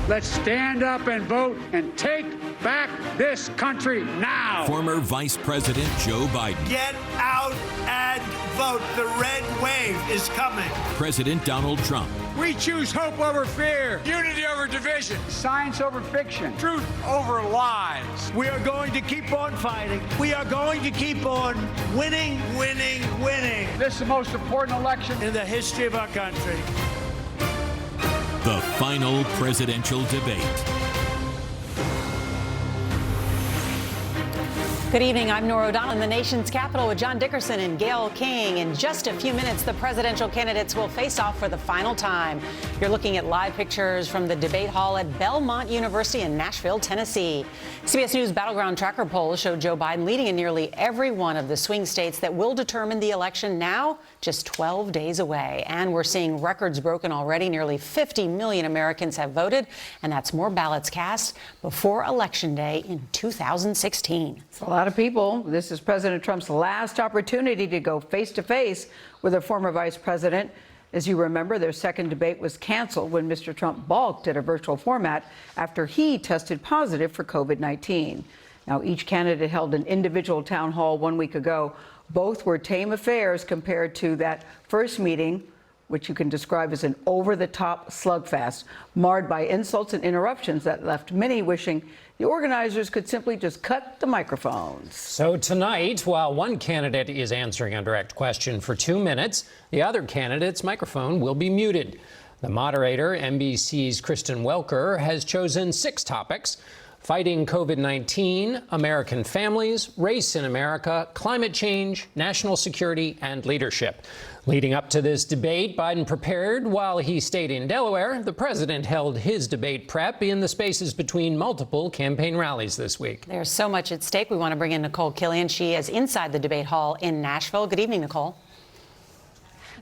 Let's stand up and vote and take back this country now. Former Vice President Joe Biden. Get out and vote. The red wave is coming. President Donald Trump. We choose hope over fear, unity over division, science over fiction, truth over lies. We are going to keep on fighting. We are going to keep on winning, winning, winning. This is the most important election in the history of our country. The final presidential debate. Good evening. I'm Norah O'Donnell in the nation's capital with John Dickerson and Gayle King. In just a few minutes, the presidential candidates will face off for the final time. You're looking at live pictures from the debate hall at Belmont University in Nashville, Tennessee. CBS News Battleground Tracker polls show Joe Biden leading in nearly every one of the swing states that will determine the election, now just 12 days away. And we're seeing records broken already. Nearly 50 million Americans have voted, and that's more ballots cast before Election Day in 2016. It's a lot of people. This is President Trump's last opportunity to go face-to-face with a former vice president. As you remember, their second debate was canceled when Mr. Trump balked at a virtual format after he tested positive for COVID-19. Now, each candidate held an individual town hall 1 week ago. Both were tame affairs compared to that first meeting, which you can describe as an over-the-top slugfest, marred by insults and interruptions that left many wishing the organizers could simply just cut the microphones. So tonight, while one candidate is answering a direct question for 2 minutes, the other candidate's microphone will be muted. The moderator, NBC's Kristen Welker, has chosen 6 topics: fighting COVID-19, American families, race in America, climate change, national security, and leadership. Leading up to this debate, Biden prepared while he stayed in Delaware. The president held his debate prep in the spaces between multiple campaign rallies this week. There's so much at stake. We want to bring in Nicole Killian. She is inside the debate hall in Nashville. Good evening, Nicole.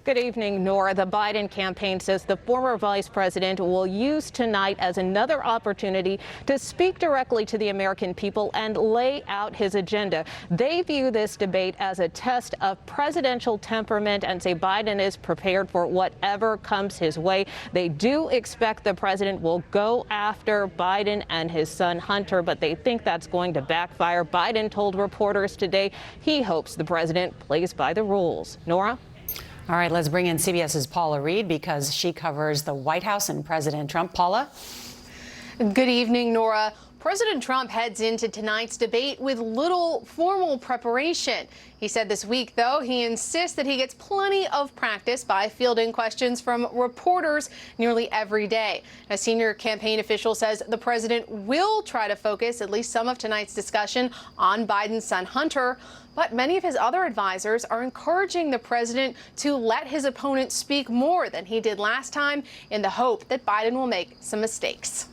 Good evening, Nora. The Biden campaign says the former vice president will use tonight as another opportunity to speak directly to the American people and lay out his agenda. They view this debate as a test of presidential temperament and say Biden is prepared for whatever comes his way. They do expect the president will go after Biden and his son Hunter, but they think that's going to backfire. Biden told reporters today he hopes the president plays by the rules. Nora? All right, let's bring in CBS's Paula Reed because she covers the White House and President Trump. Paula? Good evening, Nora. President Trump heads into tonight's debate with little formal preparation. He said this week, though, he insists that he gets plenty of practice by fielding questions from reporters nearly every day. A senior campaign official says the president will try to focus at least some of tonight's discussion on Biden's son Hunter. But many of his other advisors are encouraging the president to let his opponent speak more than he did last time in the hope that Biden will make some mistakes.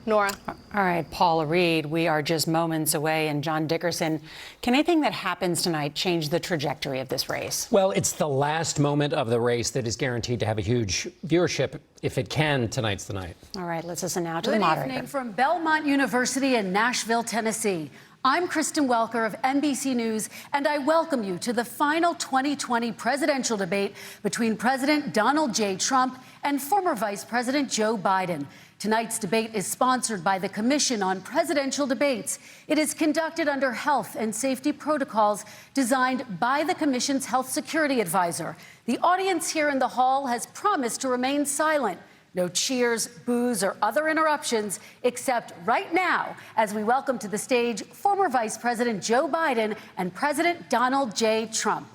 Nora. All right, Paula Reed, we are just moments away. And John Dickerson, can anything that happens tonight change the trajectory of this race? Well, it's the last moment of the race that is guaranteed to have a huge viewership. If it can, tonight's the night. All right, let's listen now to the moderator. Good evening from Belmont University in Nashville, Tennessee. I'm Kristen Welker of NBC News, and I welcome you to the final 2020 presidential debate between President Donald J. Trump and former Vice President Joe Biden. Tonight's debate is sponsored by the Commission on Presidential Debates. It is conducted under health and safety protocols designed by the Commission's health security advisor. The audience here in the hall has promised to remain silent. No cheers, boos, or other interruptions, except right now, as we welcome to the stage former Vice President Joe Biden and President Donald J. Trump.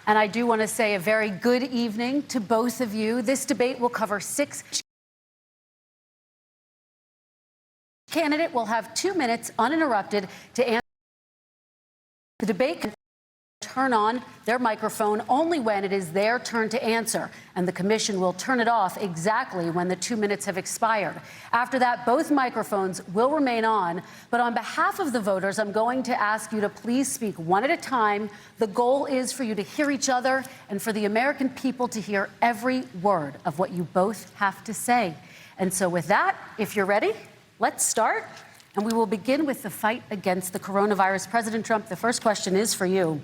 And I do want to say a very good evening to both of you. This debate will cover 6. Candidate will have 2 minutes uninterrupted to answer the debate. turn on their microphone only when it is their turn to answer, and the commission will turn it off exactly when the 2 minutes have expired. After that, both microphones will remain on, but on behalf of the voters, I'm going to ask you to please speak one at a time. The goal is for you to hear each other and for the American people to hear every word of what you both have to say. And so with that, if you're ready, let's start. And we will begin with the fight against the coronavirus. President Trump, the first question is for you.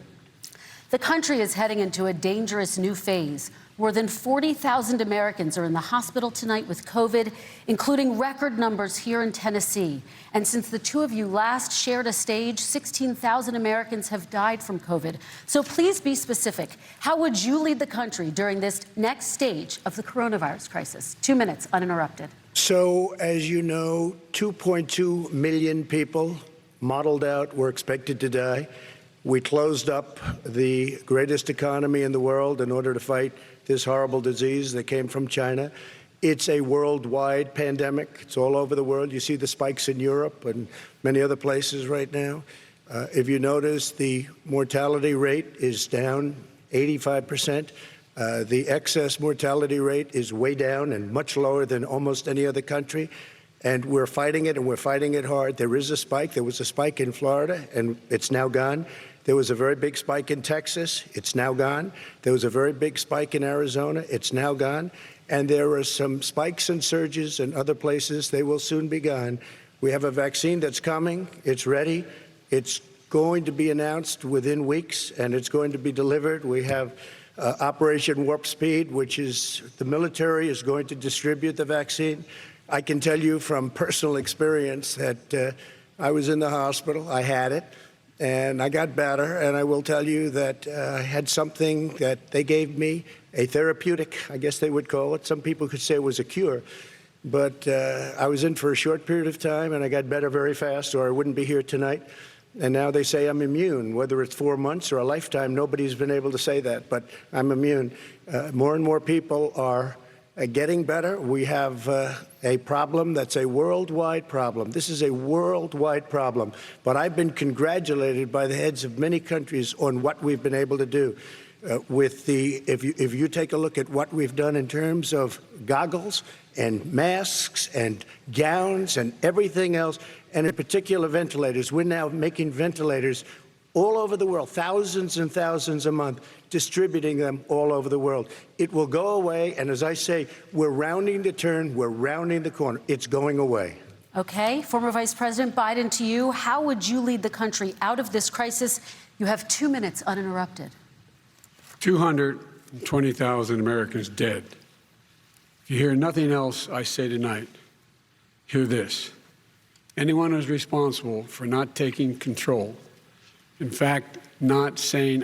The country is heading into a dangerous new phase. More than 40,000 Americans are in the hospital tonight with COVID, including record numbers here in Tennessee. And since the two of you last shared a stage, 16,000 Americans have died from COVID. So please be specific. How would you lead the country during this next stage of the coronavirus crisis? 2 minutes, uninterrupted. So, as you know, 2.2 million people modeled out were expected to die. We closed up the greatest economy in the world in order to fight this horrible disease that came from China. It's a worldwide pandemic. It's all over the world. You see the spikes in Europe and many other places right now. If you notice, the mortality rate is down 85%. The excess mortality rate is way down and much lower than almost any other country. And we're fighting it, and we're fighting it hard. There is a spike. There was a spike in Florida, and it's now gone. There was a very big spike in Texas. It's now gone. There was a very big spike in Arizona. It's now gone. And there are some spikes and surges in other places. They will soon be gone. We have a vaccine that's coming. It's ready. It's going to be announced within weeks, and it's going to be delivered. We have Operation Warp Speed, which is the military is going to distribute the vaccine. I can tell you from personal experience that I was in the hospital, I had it, and I got better. And I will tell you that I had something that they gave me, a therapeutic, I guess they would call it. Some people could say it was a cure. But I was in for a short period of time, and I got better very fast, or I wouldn't be here tonight. And now they say I'm immune. Whether it's 4 months or a lifetime, nobody's been able to say that, but I'm immune. More and more people are getting better. We have a problem that's a worldwide problem. This is a worldwide problem. But I've been congratulated by the heads of many countries on what we've been able to do. If you take a look at what we've done in terms of goggles and masks and gowns and everything else, and in particular ventilators, we're now making ventilators all over the world, thousands and thousands a month, distributing them all over the world. It will go away, and as I say, we're rounding the turn, we're rounding the corner. It's going away. Okay, former Vice President Biden, to you, how would you lead the country out of this crisis? You have 2 minutes uninterrupted. 220,000 Americans dead. If you hear nothing else I say tonight, hear this. Anyone who's responsible for not taking control, in fact, not saying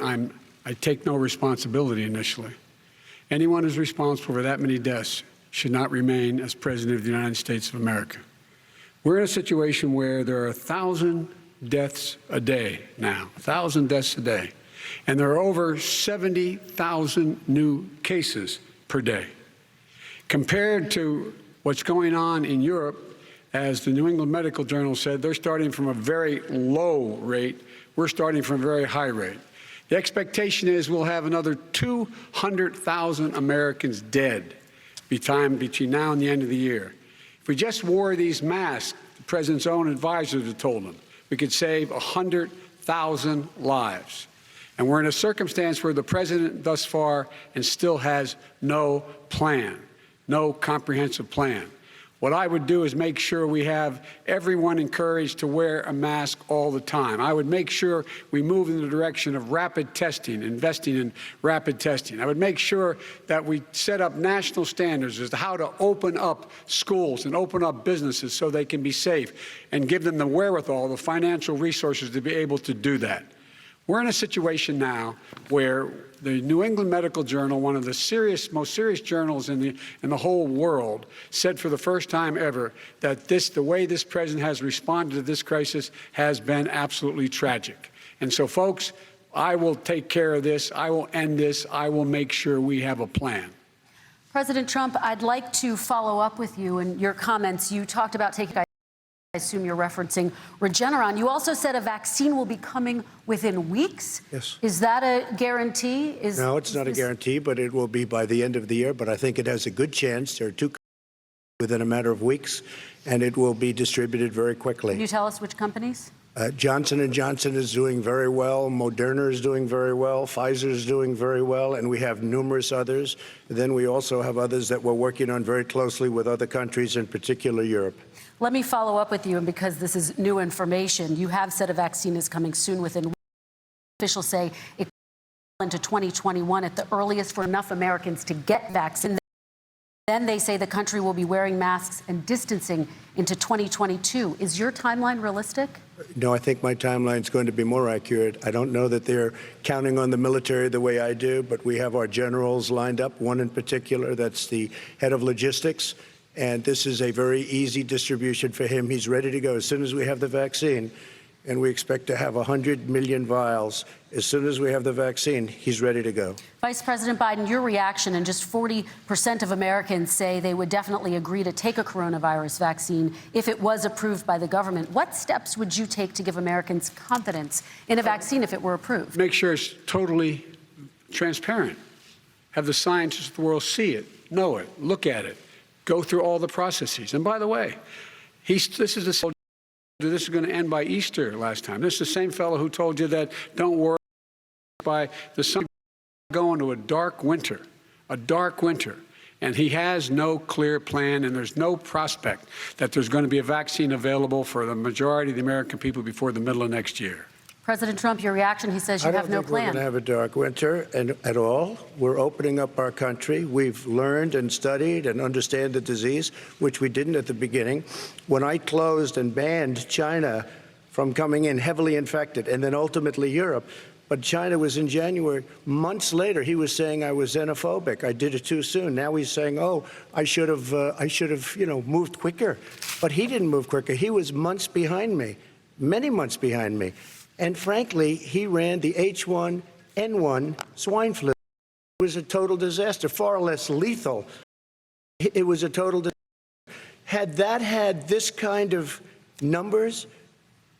I take no responsibility initially, anyone who's responsible for that many deaths should not remain as President of the United States of America. We're in a situation where there are 1,000 deaths a day now, 1,000 deaths a day, and there are over 70,000 new cases per day. Compared to what's going on in Europe, as the New England Medical Journal said, they're starting from a very low rate. We're starting from a very high rate. The expectation is we'll have another 200,000 Americans dead between now and the end of the year. If we just wore these masks, the president's own advisors have told him, we could save 100,000 lives. And we're in a circumstance where the president thus far and still has no plan, no comprehensive plan. What I would do is make sure we have everyone encouraged to wear a mask all the time. I would make sure we move in the direction of rapid testing, investing in rapid testing. I would make sure that we set up national standards as to how to open up schools and open up businesses so they can be safe and give them the wherewithal, the financial resources to be able to do that. We're in a situation now where the New England Medical Journal, one of the most serious journals in the whole world, said for the first time ever that the way this president has responded to this crisis has been absolutely tragic. And so, folks, I will take care of this. I will end this. I will make sure we have a plan. President Trump, I'd like to follow up with you and your comments. You talked about taking I assume you're referencing Regeneron. You also said a vaccine will be coming within weeks. Yes. Is that a guarantee? No, it's not a guarantee, but it will be by the end of the year. But I think it has a good chance. There are two within a matter of weeks, and it will be distributed very quickly. Can you tell us which companies? Johnson & Johnson is doing very well. Moderna is doing very well. Pfizer is doing very well. And we have numerous others. Then we also have others that we're working on very closely with other countries, in particular Europe. Let me follow up with you, and because this is new information, you have said a vaccine is coming soon within weeks. Officials say it will into 2021 at the earliest for enough Americans to get vaccinated. Then they say the country will be wearing masks and distancing into 2022. Is your timeline realistic? No, I think my timeline is going to be more accurate. I don't know that they're counting on the military the way I do, but we have our generals lined up, one in particular that's the head of logistics. And this is a very easy distribution for him. He's ready to go as soon as we have the vaccine. And we expect to have 100 million vials. As soon as we have the vaccine, he's ready to go. Vice President Biden, your reaction, and just 40% of Americans say they would definitely agree to take a coronavirus vaccine if it was approved by the government. What steps would you take to give Americans confidence in a vaccine if it were approved? Make sure it's totally transparent. Have the scientists of the world see it, know it, look at it, go through all the processes. And by the way, this is going to end by Easter last time. This is the same fellow who told you that don't worry by the sun going to a dark winter. And he has no clear plan, and there's no prospect that there's going to be a vaccine available for the majority of the American people before the middle of next year. President Trump, your reaction, he says you have no plan. I don't think we're going to have a dark winter at all. We're opening up our country. We've learned and studied and understand the disease, which we didn't at the beginning. When I closed and banned China from coming in heavily infected, and then ultimately Europe, but China was in January. Months later, he was saying I was xenophobic. I did it too soon. Now he's saying, oh, I should have, moved quicker. But he didn't move quicker. He was months behind me, many months behind me. And frankly, he ran the H1N1 swine flu. It was a total disaster, far less lethal. It was a total disaster. Had that had this kind of numbers,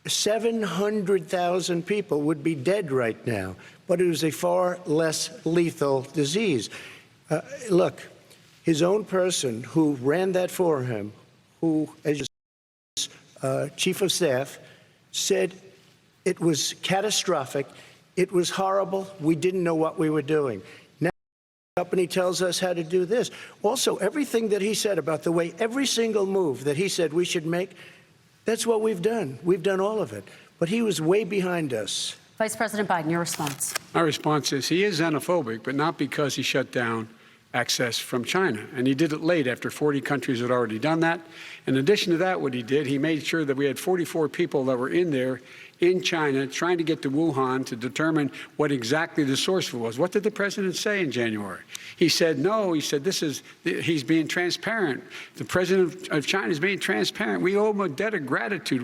700,000 people would be dead right now. But it was a far less lethal disease. Look, his own person who ran that for him, who, as chief of staff, said, it was catastrophic. It was horrible. We didn't know what we were doing. Now the company tells us how to do this. Also, everything that he said about the way every single move that he said we should make, that's what we've done. We've done all of it. But he was way behind us. Vice President Biden, your response. My response is he is xenophobic, but not because he shut down access from China. And he did it late after 40 countries had already done that. In addition to that, what he did, he made sure that we had 44 people that were in there in China trying to get to Wuhan to determine what exactly the source was. What did the president say in January? He said, no, he said, he's being transparent. The president of China is being transparent. We owe him a debt of gratitude.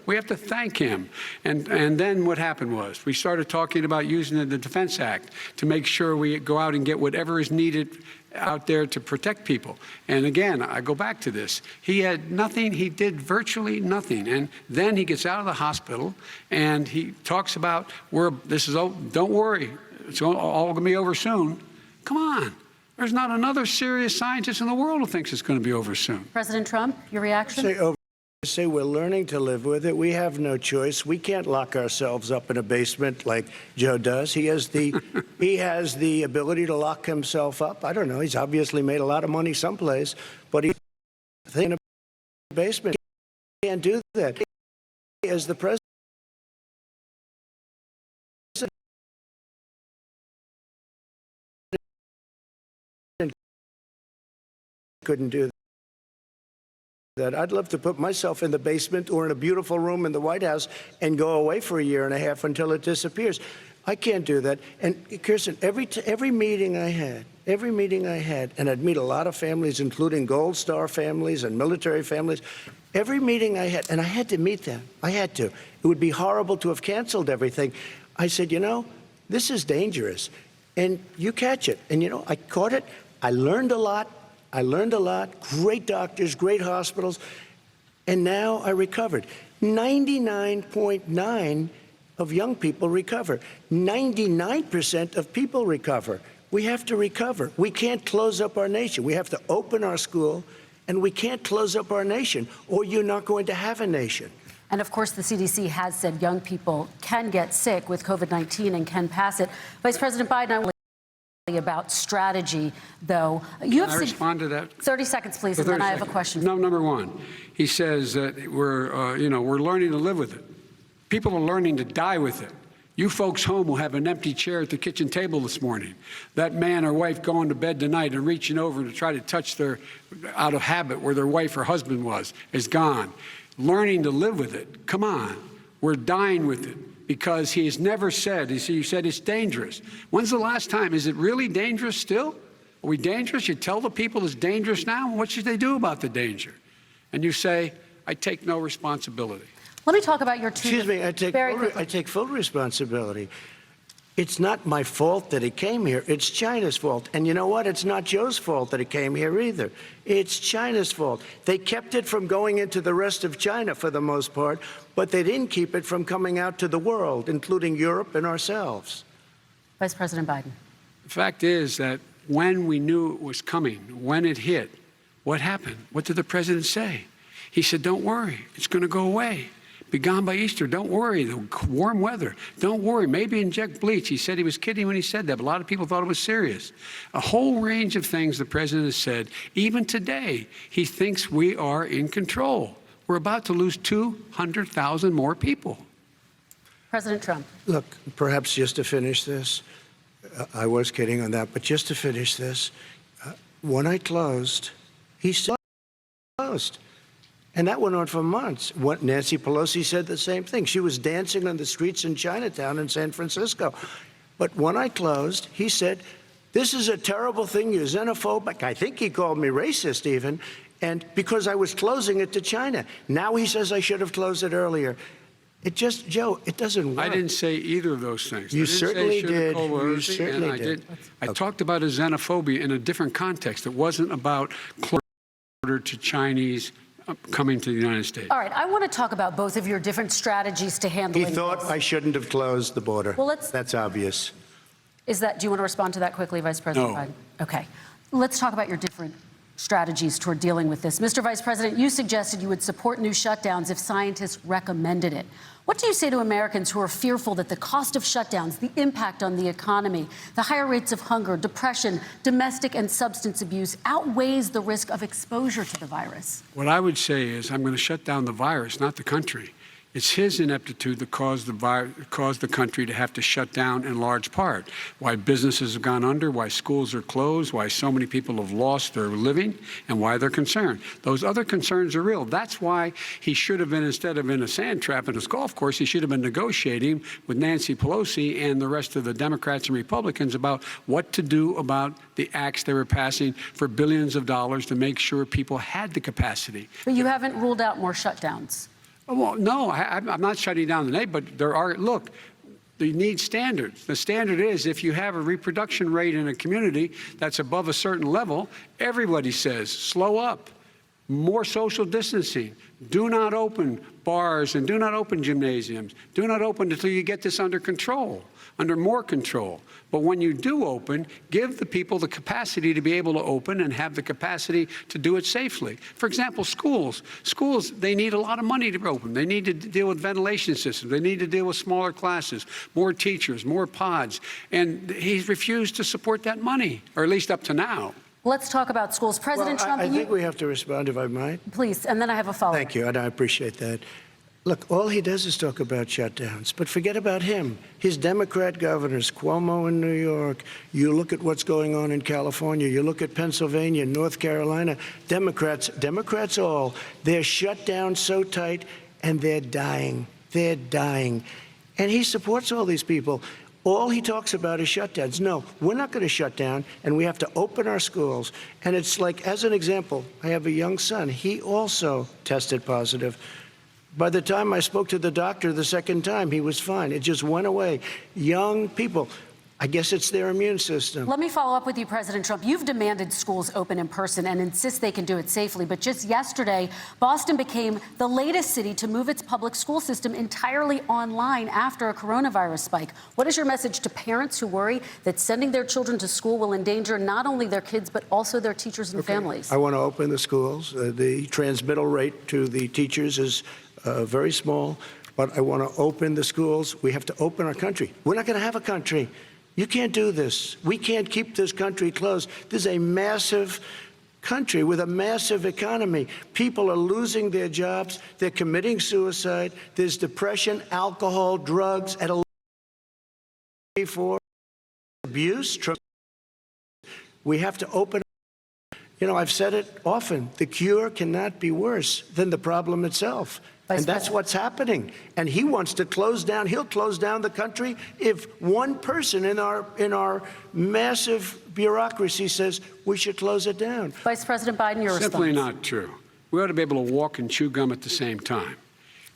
We have to thank him. And then what happened was we started talking about using the Defense Act to make sure we go out and get whatever is needed out there to protect people. And again, I go back to this. He had nothing. He did virtually nothing. And then he gets out of the hospital and he talks about, don't worry, it's all going to be over soon. Come on. There's not another serious scientist in the world who thinks it's going to be over soon. President Trump, your reaction? Say we're learning to live with it. We have no choice. We can't lock ourselves up in a basement like Joe does. He has the ability to lock himself up. I don't know. He's obviously made a lot of money someplace, but he's in a basement. He can't do that. As the president couldn't do that. I'd love to put myself in the basement or in a beautiful room in the White House and go away for a year and a half until it disappears. I can't do that. And Kirsten, every meeting I had, and I'd meet a lot of families, including Gold Star families and military families, every meeting I had, and I had to meet them. I had to. It would be horrible to have canceled everything. I said, this is dangerous. And you catch it. And, I caught it. I learned a lot. Great doctors, great hospitals. and now I recovered. 99.9 of young people recover. 99% of people recover. We have to recover. We can't close up our nation. We have to open our school, and we can't close up our nation, or you're not going to have a nation. And of course, the CDC has said young people can get sick with COVID-19 and can pass it. Vice President Biden, I want to ask about strategy, though. Can I respond to that? 30 seconds, please, and then I have a question. No, number one, he says that we're learning to live with it. People are learning to die with it. You folks home will have an empty chair at the kitchen table this morning. That man or wife going to bed tonight and reaching over to try to touch their, out of habit, where their wife or husband was, is gone. Learning to live with it. Come on. We're dying with it because he has never said, you said it's dangerous. When's the last time? Is it really dangerous still? Are we dangerous? You tell the people it's dangerous now? What should they do about the danger? And you say, I take no responsibility. Let me talk about your two. Excuse me, I take full responsibility. It's not my fault that it came here. It's China's fault. And you know what? It's not Joe's fault that it came here either. It's China's fault. They kept it from going into the rest of China for the most part, but they didn't keep it from coming out to the world, including Europe and ourselves. Vice President Biden. The fact is that when we knew it was coming, when it hit, what happened? What did the president say? He said, don't worry, it's going to go away. Be gone by Easter. Don't worry. The warm weather. Don't worry. Maybe inject bleach. He said he was kidding when he said that, but a lot of people thought it was serious. A whole range of things the president has said. Even today, he thinks we are in control. We're about to lose 200,000 more people. President Trump. Look, perhaps just to finish this, I was kidding on that, but just to finish this, when I closed, he still closed. And that went on for months. Nancy Pelosi said the same thing. She was dancing on the streets in Chinatown in San Francisco. But when I closed, he said, this is a terrible thing, you're xenophobic. I think he called me racist even, and because I was closing it to China. Now he says I should have closed it earlier. It just, Joe, it doesn't work. I didn't say either of those things. You certainly did. You certainly did. I talked about a xenophobia in a different context. It wasn't about order to Chinese coming to the United States. All right, I want to talk about both of your different strategies to handling He thought this. I shouldn't have closed the border. Well, that's obvious. Do you want to respond to that quickly, Vice President No. Biden? Okay. Let's talk about your different strategies toward dealing with this. Mr. Vice President, you suggested you would support new shutdowns if scientists recommended it. What do you say to Americans who are fearful that the cost of shutdowns, the impact on the economy, the higher rates of hunger, depression, domestic and substance abuse outweighs the risk of exposure to the virus? What I would say is I'm going to shut down the virus, not the country. It's his ineptitude that caused the country to have to shut down in large part. Why businesses have gone under, why schools are closed, why so many people have lost their living, and why they're concerned. Those other concerns are real. That's why he should have been, instead of in a sand trap in his golf course, he should have been negotiating with Nancy Pelosi and the rest of the Democrats and Republicans about what to do about the acts they were passing for billions of dollars to make sure people had the capacity. But you haven't ruled out more shutdowns. Well, no, I'm not shutting down the neighborhood, but there are, look, you need standards. The standard is if you have a reproduction rate in a community that's above a certain level, everybody says, slow up, more social distancing, do not open bars and do not open gymnasiums, do not open until you get this under control, under more control. But when you do open, give the people the capacity to be able to open and have the capacity to do it safely. For example, schools. Schools, they need a lot of money to open. They need to deal with ventilation systems. They need to deal with smaller classes, more teachers, more pods. And he's refused to support that money, or at least up to now. Let's talk about schools. President Trump, I think we have to respond, if I might. Please, and then I have a follow-up. Thank you, and I appreciate that. Look, all he does is talk about shutdowns, but forget about him. His Democrat governors, Cuomo in New York, you look at what's going on in California, you look at Pennsylvania, North Carolina, Democrats all, they're shut down so tight, and they're dying. They're dying. And he supports all these people. All he talks about is shutdowns. No, we're not going to shut down, and we have to open our schools. And it's like, as an example, I have a young son. He also tested positive. By the time I spoke to the doctor the second time, he was fine. It just went away. Young people. I guess it's their immune system. Let me follow up with you, President Trump. You've demanded schools open in person and insist they can do it safely. But just yesterday, Boston became the latest city to move its public school system entirely online after a coronavirus spike. What is your message to parents who worry that sending their children to school will endanger not only their kids, but also their teachers and families? I want to open the schools. The transmittal rate to the teachers is very small, but I want to open the schools. We have to open our country. We're not going to have a country. You can't do this. We can't keep this country closed. This is a massive country with a massive economy. People are losing their jobs. They're committing suicide. There's depression, alcohol, drugs, at a for abuse. We have to open. You know, I've said it often. The cure cannot be worse than the problem itself. And that's what's happening. And he wants to close down. He'll close down the country if one person in our massive bureaucracy says we should close it down. Vice President Biden, your response. Simply not true. We ought to be able to walk and chew gum at the same time.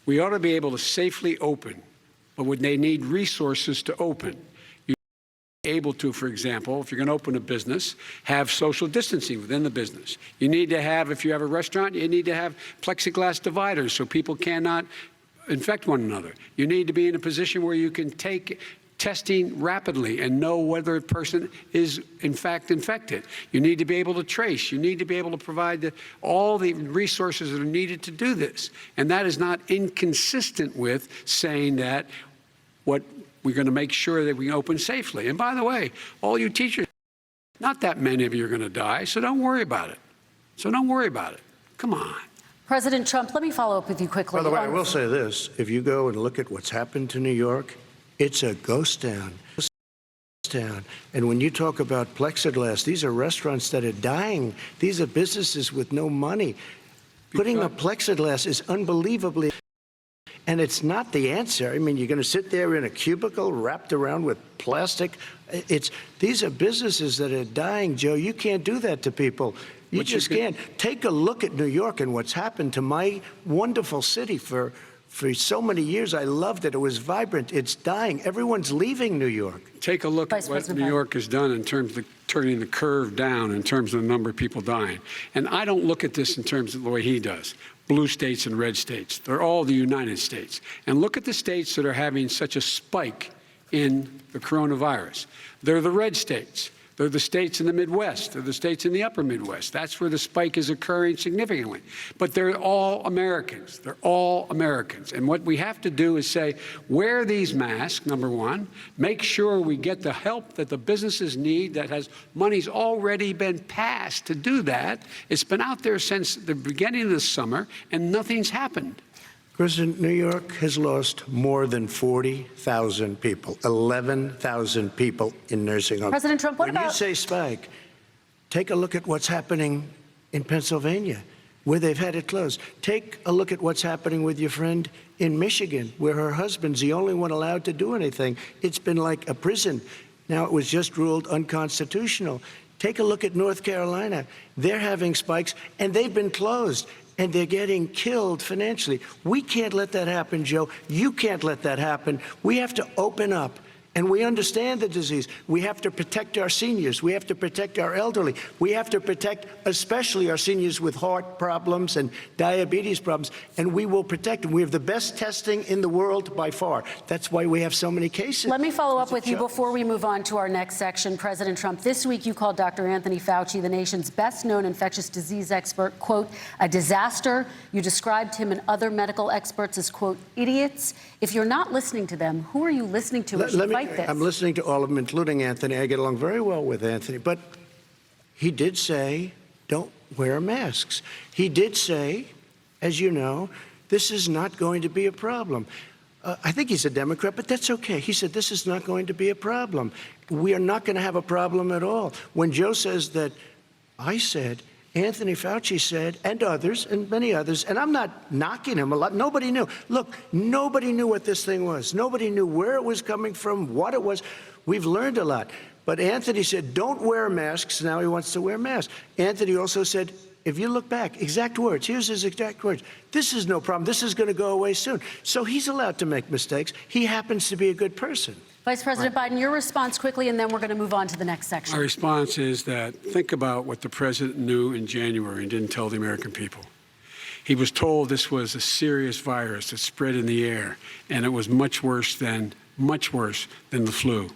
We ought to be able to safely open, but would they need resources to open? Able to, for example, if you're going to open a business, have social distancing within the business. You need to have, if you have a restaurant, you need to have plexiglass dividers so people cannot infect one another. You need to be in a position where you can take testing rapidly and know whether a person is in fact infected. You need to be able to trace. You need to be able to provide all the resources that are needed to do this. And that is not inconsistent with saying that we're going to make sure that we can open safely. And by the way, all you teachers, not that many of you are going to die, so don't worry about it. Come on. President Trump, let me follow up with you quickly. By the way, I will say this. If you go and look at what's happened to New York, it's a ghost town. And when you talk about plexiglass, these are restaurants that are dying. These are businesses with no money. Putting up plexiglass is unbelievably. And it's not the answer. I mean, you're going to sit there in a cubicle wrapped around with plastic. These are businesses that are dying, Joe. You can't do that to people. You just can't. Take a look at New York and what's happened to my wonderful city for so many years. I loved it. It was vibrant. It's dying. Everyone's leaving New York. Take a look at what New York has done in terms of turning the curve down in terms of the number of people dying. And I don't look at this in terms of the way he does. Blue states and red states. They're all the United States. And look at the states that are having such a spike in the coronavirus. They're the red states. They're the states in the Midwest. They're the states in the upper Midwest. That's where the spike is occurring significantly. But they're all Americans. They're all Americans. And what we have to do is say, wear these masks, number one. Make sure we get the help that the businesses need that has money's already been passed to do that. It's been out there since the beginning of the summer, and nothing's happened. President, New York has lost more than 40,000 people, 11,000 people in nursing homes. President Trump, what about... When you say spike, take a look at what's happening in Pennsylvania, where they've had it closed. Take a look at what's happening with your friend in Michigan, where her husband's the only one allowed to do anything. It's been like a prison. Now it was just ruled unconstitutional. Take a look at North Carolina. They're having spikes, and they've been closed. And they're getting killed financially. We can't let that happen, Joe. You can't let that happen. We have to open up. And we understand the disease. We have to protect our seniors. We have to protect our elderly. We have to protect especially our seniors with heart problems and diabetes problems. And we will protect them. We have the best testing in the world by far. That's why we have so many cases. Let me follow up with you before we move on to our next section. President Trump, this week you called Dr. Anthony Fauci, the nation's best-known infectious disease expert, quote, a disaster. You described him and other medical experts as, quote, idiots. If you're not listening to them, who are you listening to as you fight this? I'm listening to all of them, including Anthony. I get along very well with Anthony. But he did say, don't wear masks. He did say, as you know, this is not going to be a problem. I think he's a Democrat, but that's okay. He said, this is not going to be a problem. We are not going to have a problem at all. When Joe says that, I said, Anthony Fauci said, and others, and many others, and I'm not knocking him a lot. Nobody knew. Look, nobody knew what this thing was. Nobody knew where it was coming from, what it was. We've learned a lot. But Anthony said, don't wear masks. Now he wants to wear masks. Anthony also said, if you look back, exact words, here's his exact words. This is no problem. This is going to go away soon. So he's allowed to make mistakes. He happens to be a good person. Vice President Biden, your response quickly, and then we're going to move on to the next section. My response is that think about what the president knew in January and didn't tell the American people. He was told this was a serious virus that spread in the air, and it was much worse than the flu.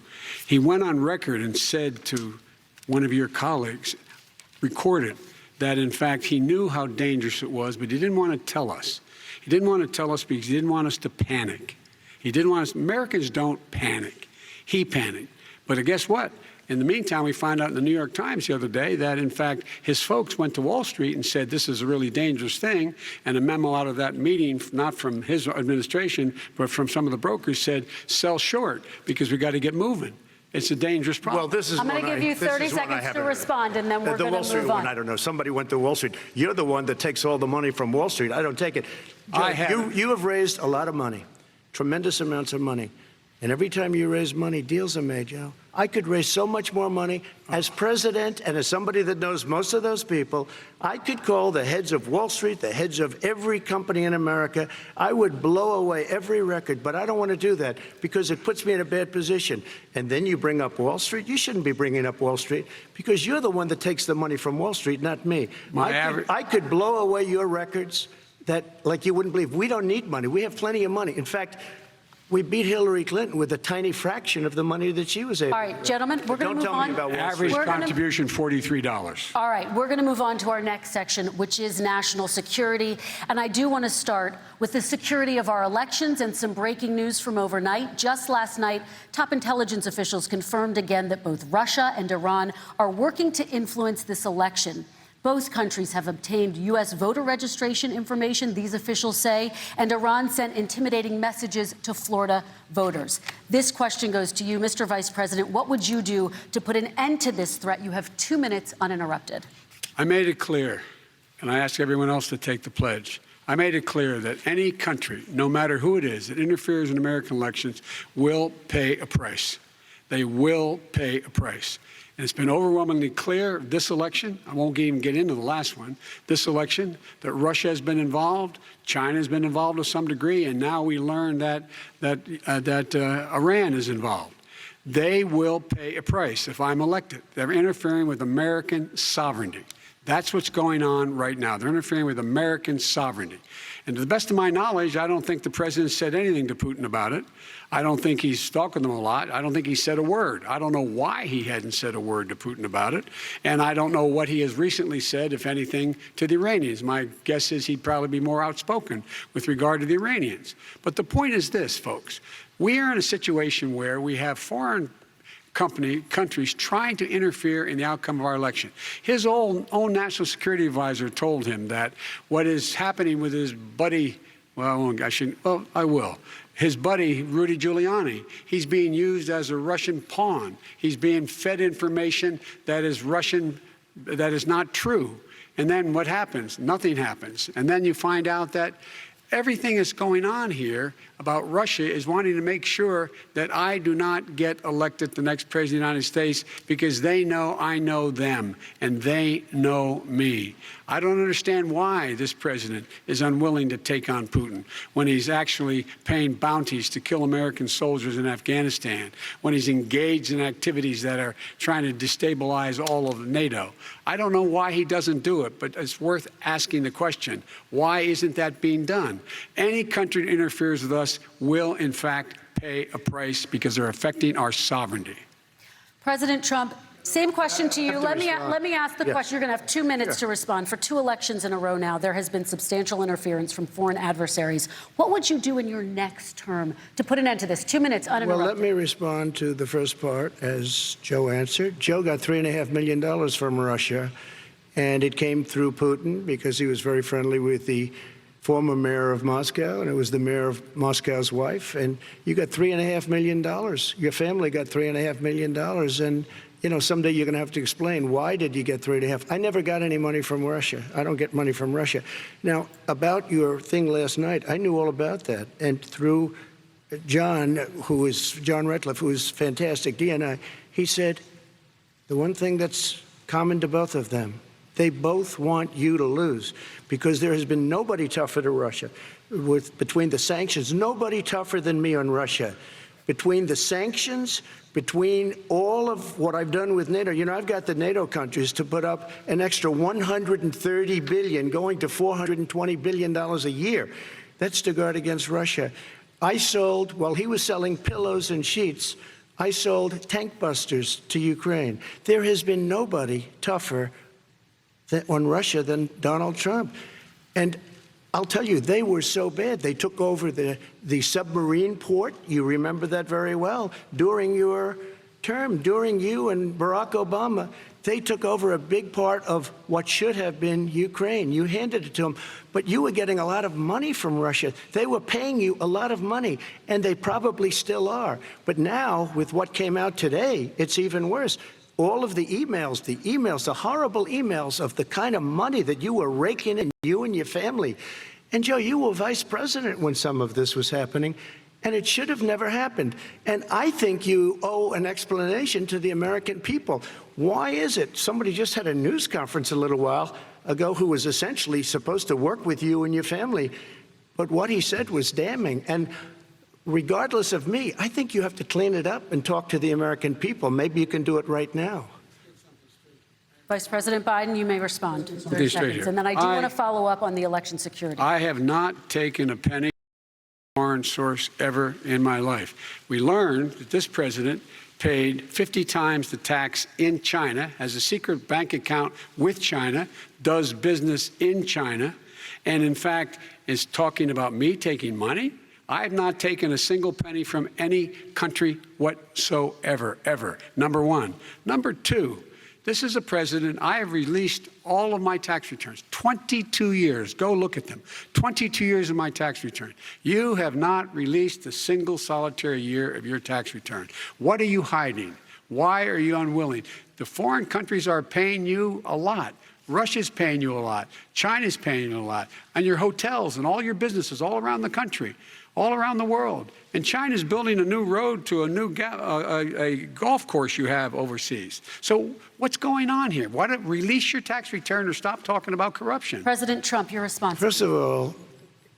He went on record and said to one of your colleagues, recorded, that in fact he knew how dangerous it was, but he didn't want to tell us. He didn't want to tell us because he didn't want us to panic. He didn't want us. Americans don't panic. He panicked. But guess what? In the meantime, we find out in the New York Times the other day that, in fact, his folks went to Wall Street and said this is a really dangerous thing. And a memo out of that meeting, not from his administration, but from some of the brokers, said sell short because we got to get moving. It's a dangerous problem. Well, this is I'm going to give you 30 seconds to respond, and then we're going to move on. I don't know. Somebody went to Wall Street. You're the one that takes all the money from Wall Street. I don't take it. You have raised a lot of money, tremendous amounts of money. And every time you raise money, deals are made, Joe. I could raise so much more money. As president and as somebody that knows most of those people, I could call the heads of Wall Street, the heads of every company in America. I would blow away every record, but I don't want to do that because it puts me in a bad position. And then you bring up Wall Street. You shouldn't be bringing up Wall Street because you're the one that takes the money from Wall Street, not me. I could blow away your records like you wouldn't believe. We don't need money. We have plenty of money. In fact, we beat Hillary Clinton with a tiny fraction of the money that she was able to. All right, gentlemen, we're going to move on. Don't tell me about Wall Street. Average contribution, $43. All right, we're going to move on to our next section, which is national security. And I do want to start with the security of our elections and some breaking news from overnight. Just last night, top intelligence officials confirmed again that both Russia and Iran are working to influence this election. Both countries have obtained U.S. voter registration information, these officials say, and Iran sent intimidating messages to Florida voters. This question goes to you, Mr. Vice President. What would you do to put an end to this threat? You have 2 minutes uninterrupted. I made it clear, and I ask everyone else to take the pledge. I made it clear that any country, no matter who it is, that interferes in American elections will pay a price. They will pay a price. And it's been overwhelmingly clear this election, I won't even get into the last one, this election, that Russia has been involved, China has been involved to some degree, and now we learn that Iran is involved. They will pay a price if I'm elected. They're interfering with American sovereignty. That's what's going on right now. They're interfering with American sovereignty. And to the best of my knowledge, I don't think the president said anything to Putin about it. I don't think he's talking to them a lot. I don't think he said a word. I don't know why he hadn't said a word to Putin about it. And I don't know what he has recently said, if anything, to the Iranians. My guess is he'd probably be more outspoken with regard to the Iranians. But the point is this, folks. We are in a situation where we have foreign countries trying to interfere in the outcome of our election. His own national security advisor told him that what is happening with his buddy, I will. His buddy, Rudy Giuliani, he's being used as a Russian pawn. He's being fed information that is Russian, that is not true. And then what happens? Nothing happens. And then you find out that everything that's going on here about Russia is wanting to make sure that I do not get elected the next president of the United States because they know I know them and they know me. I don't understand why this president is unwilling to take on Putin when he's actually paying bounties to kill American soldiers in Afghanistan, when he's engaged in activities that are trying to destabilize all of NATO. I don't know why he doesn't do it, but it's worth asking the question, why isn't that being done? Any country that interferes with us will, in fact, pay a price because they're affecting our sovereignty. President Trump, same question to you. Let me ask the question. You're going to have 2 minutes to respond. For 2 elections in a row now, there has been substantial interference from foreign adversaries. What would you do in your next term to put an end to this? 2 minutes uninterrupted. Well, let me respond to the first part, as Joe answered. Joe got $3.5 million from Russia, and it came through Putin because he was very friendly with the former mayor of Moscow, and it was the mayor of Moscow's wife. And you got $3.5 million. Your family got $3.5 million. And, you know, someday you're going to have to explain, why did you get $3.5? I never got any money from Russia. I don't get money from Russia. Now, about your thing last night, I knew all about that. And through John Ratcliffe, who is fantastic, DNI, he said, the one thing that's common to both of them They both want you to lose because there has been nobody tougher to Russia. Between the sanctions, nobody tougher than me on Russia. Between the sanctions, between all of what I've done with NATO, you know, I've got the NATO countries to put up an extra $130 billion, going to $420 billion a year. That's to guard against Russia. I sold, while he was selling pillows and sheets, I sold tank busters to Ukraine. There has been nobody tougher on Russia than Donald Trump. And I'll tell you, they were so bad. They took over the submarine port. You remember that very well. During your term, during you and Barack Obama, they took over a big part of what should have been Ukraine. You handed it to them, but you were getting a lot of money from Russia. They were paying you a lot of money, and they probably still are. But now, with what came out today, it's even worse. All of the emails, the horrible emails of the kind of money that you were raking in, you and your family. And Joe, you were vice president when some of this was happening, and it should have never happened. And I think you owe an explanation to the American people. Why is it? Somebody just had a news conference a little while ago who was essentially supposed to work with you and your family, but what he said was damning. And regardless of me, I think you have to clean it up and talk to the American people. Maybe you can do it right now. Vice President Biden, you may respond. In 30 Okay, straight seconds. here. And then I do want to follow up on the election security. I have not taken a penny from a foreign source ever in my life. We learned that this president paid 50 times the tax in China, has a secret bank account with China, does business in China, and in fact is talking about me taking money. I have not taken a single penny from any country whatsoever, ever. Number one. Number two, this is a president, I have released all of my tax returns, 22 years. Go look at them. 22 years of my tax return. You have not released a single solitary year of your tax return. What are you hiding? Why are you unwilling? The foreign countries are paying you a lot. Russia's paying you a lot. China's paying you a lot. And your hotels and all your businesses all around the country, all around the world. And China's building a new road to a new a golf course you have overseas. So what's going on here? Why don't release your tax return or stop talking about corruption? President Trump, your response. First of all,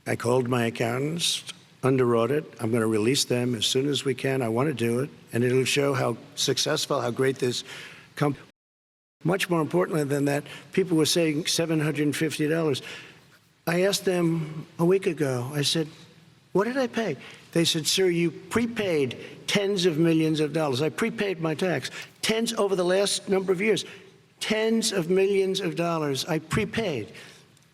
I called my accountants under audit. I'm going to release them as soon as we can. I want to do it, and it'll show how successful, how great this company. Much more importantly than that, people were saying $750. I asked them a week ago, I said, what did I pay? They said, sir, you prepaid tens of millions of dollars. I prepaid my tax. Tens over the last number of years. Tens of millions of dollars I prepaid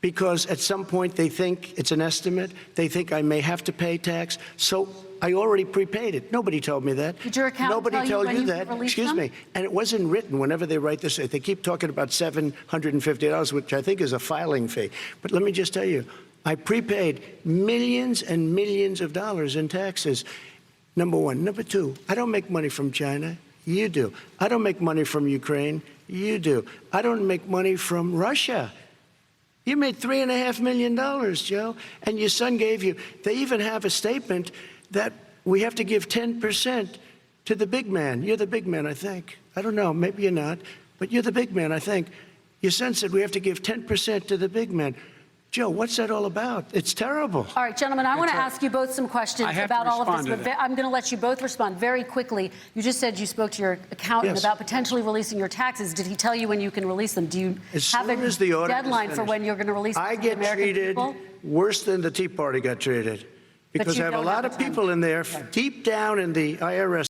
because at some point they think it's an estimate. They think I may have to pay tax. So I already prepaid it. Nobody told me that. Did your accountant Nobody tell you told when you you that. could release Excuse them? me. And it wasn't written whenever they write this. They keep talking about $750, which I think is a filing fee. But let me just tell you, I prepaid millions and millions of dollars in taxes. Number one. Number two, I don't make money from China. You do. I don't make money from Ukraine. You do. I don't make money from Russia. You made $3.5 million, Joe, and your son gave you. They even have a statement that we have to give 10% to the big man. You're the big man, I think. I don't know. Maybe you're not, but you're the big man, I think. Your son said we have to give 10% to the big man. Joe, what's that all about? It's terrible. All right, gentlemen, I want to ask you both some questions about all of this, but I'm going to let you both respond very quickly. You just said you spoke to your accountant about potentially releasing your taxes. Did he tell you when you can release them? Do you have a deadline for when you're going to release them to the American people? I get treated worse than the Tea Party got treated because I have a lot of people in there deep down in the IRS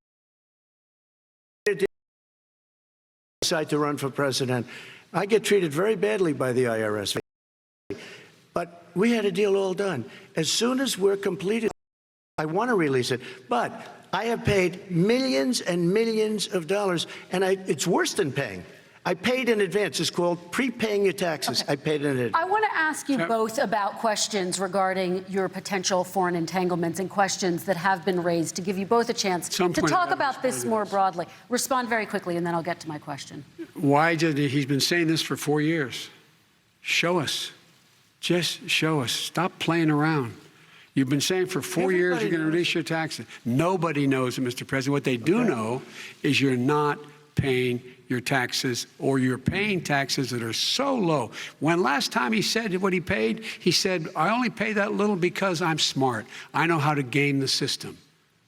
decide to run for president. I get treated very badly by the IRS. But we had a deal all done. As soon as we're completed, I want to release it. But I have paid millions and millions of dollars, and it's worse than paying. I paid in advance. It's called prepaying your taxes. I paid in advance. I want to ask you both about questions regarding your potential foreign entanglements and questions that have been raised to give you both a chance to talk about this more broadly. Respond very quickly, and then I'll get to my question. Why did he's been saying this for 4 years? Show us. Just show us. Stop playing around. You've been saying for 4 years you're going to release your taxes. Nobody knows it, Mr. President. What they do know is you're not paying your taxes, or you're paying taxes that are so low. When last time he said what he paid, he said, I only pay that little because I'm smart. I know how to game the system.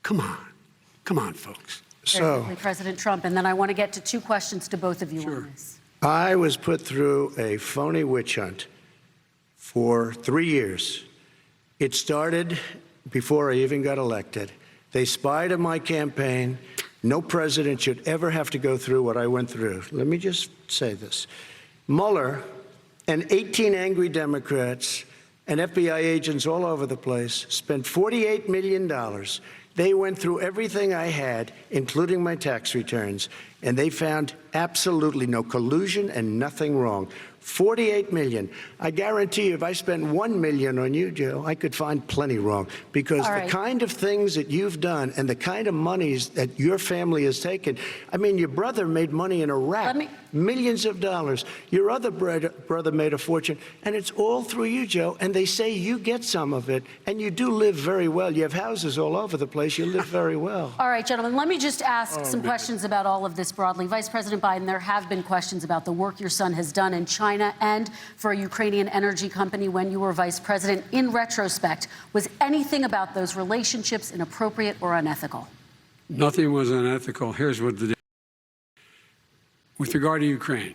Come on, folks. Very quickly, President Trump, and then I want to get to two questions to both of you on this. I was put through a phony witch hunt for 3 years. It started before I even got elected. They spied on my campaign. No president should ever have to go through what I went through. Let me just say this. Mueller and 18 angry Democrats and FBI agents all over the place spent $48 million. They went through everything I had, including my tax returns, and they found absolutely no collusion and nothing wrong. $48 million. I guarantee you, if I spent $1 million on you, Joe, I could find plenty wrong. Because the kind of things that you've done and the kind of monies that your family has taken, I mean, your brother made money in Iraq, millions of dollars. Your other brother made a fortune, and it's all through you, Joe. And they say you get some of it, and you do live very well. You have houses all over the place. You live very well. All right, gentlemen, let me just ask some questions about all of this broadly. Vice President Biden, there have been questions about the work your son has done in China and for a Ukrainian energy company when you were vice president. In retrospect, was anything about those relationships inappropriate or unethical? Nothing was unethical. Here's what with regard to Ukraine,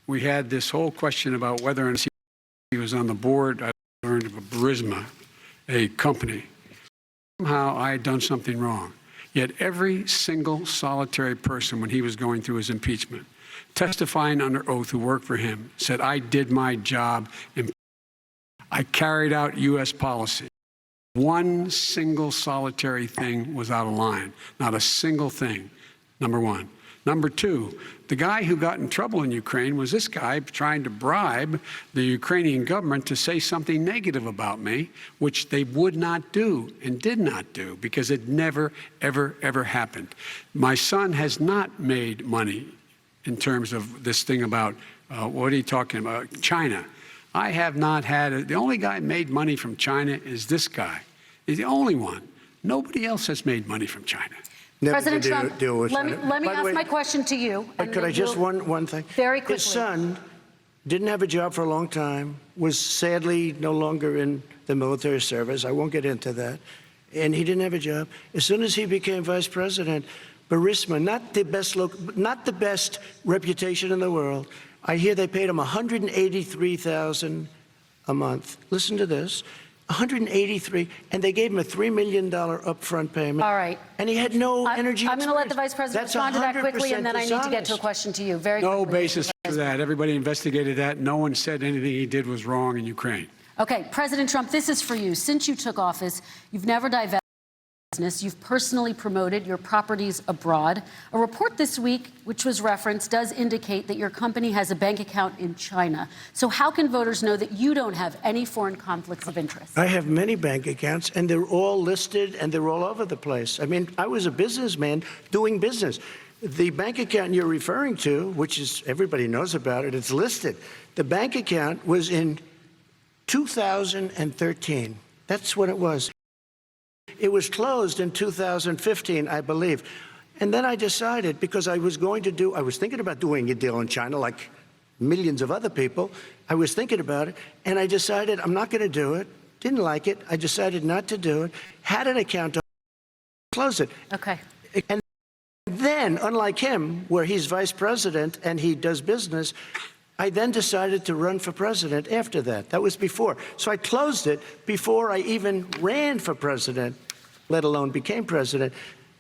we had this whole question about whether or not he was on the board. I learned of Burisma, a company. Somehow I had done something wrong. Yet every single solitary person, when he was going through his impeachment, testifying under oath who worked for him, said, I did my job and I carried out U.S. policy. One single solitary thing was out of line. Not a single thing, number one. Number two, the guy who got in trouble in Ukraine was this guy trying to bribe the Ukrainian government to say something negative about me, which they would not do and did not do because it never, ever, ever happened. My son has not made money in terms of this thing about, what are you talking about, China. I have not had, the only guy made money from China is this guy. He's the only one. Nobody else has made money from China. President Trump, let me ask my question to you. But could I just, one thing? Very quickly. His son didn't have a job for a long time, was sadly no longer in the military service. I won't get into that. And he didn't have a job. As soon as he became vice president, Burisma, not the best reputation in the world. I hear they paid him $183,000 a month. Listen to this. $183, and they gave him a $3 million upfront payment. All right. And he had no energy. I'm going to let the vice president respond to that quickly, and then I need to get to a question to you. Very quickly. No basis for that. Everybody investigated that. No one said anything he did was wrong in Ukraine. Okay, President Trump, this is for you. Since you took office, you've never divested business. You've personally promoted your properties abroad. A report this week, which was referenced, does indicate that your company has a bank account in China. So how can voters know that you don't have any foreign conflicts of interest? I have many bank accounts, and they're all listed, and they're all over the place. I mean, I was a businessman doing business. The bank account you're referring to, which is, everybody knows about it, it's listed. The bank account was in 2013. That's when it was. It was closed in 2015, I believe. And then I decided, because I was thinking about doing a deal in China like millions of other people. I was thinking about it, and I decided I'm not going to do it. Didn't like it. I decided not to do it. Had an account to close it. Okay. And then, unlike him, where he's vice president and he does business, I then decided to run for president after that. That was before. So I closed it before I even ran for president, let alone became president.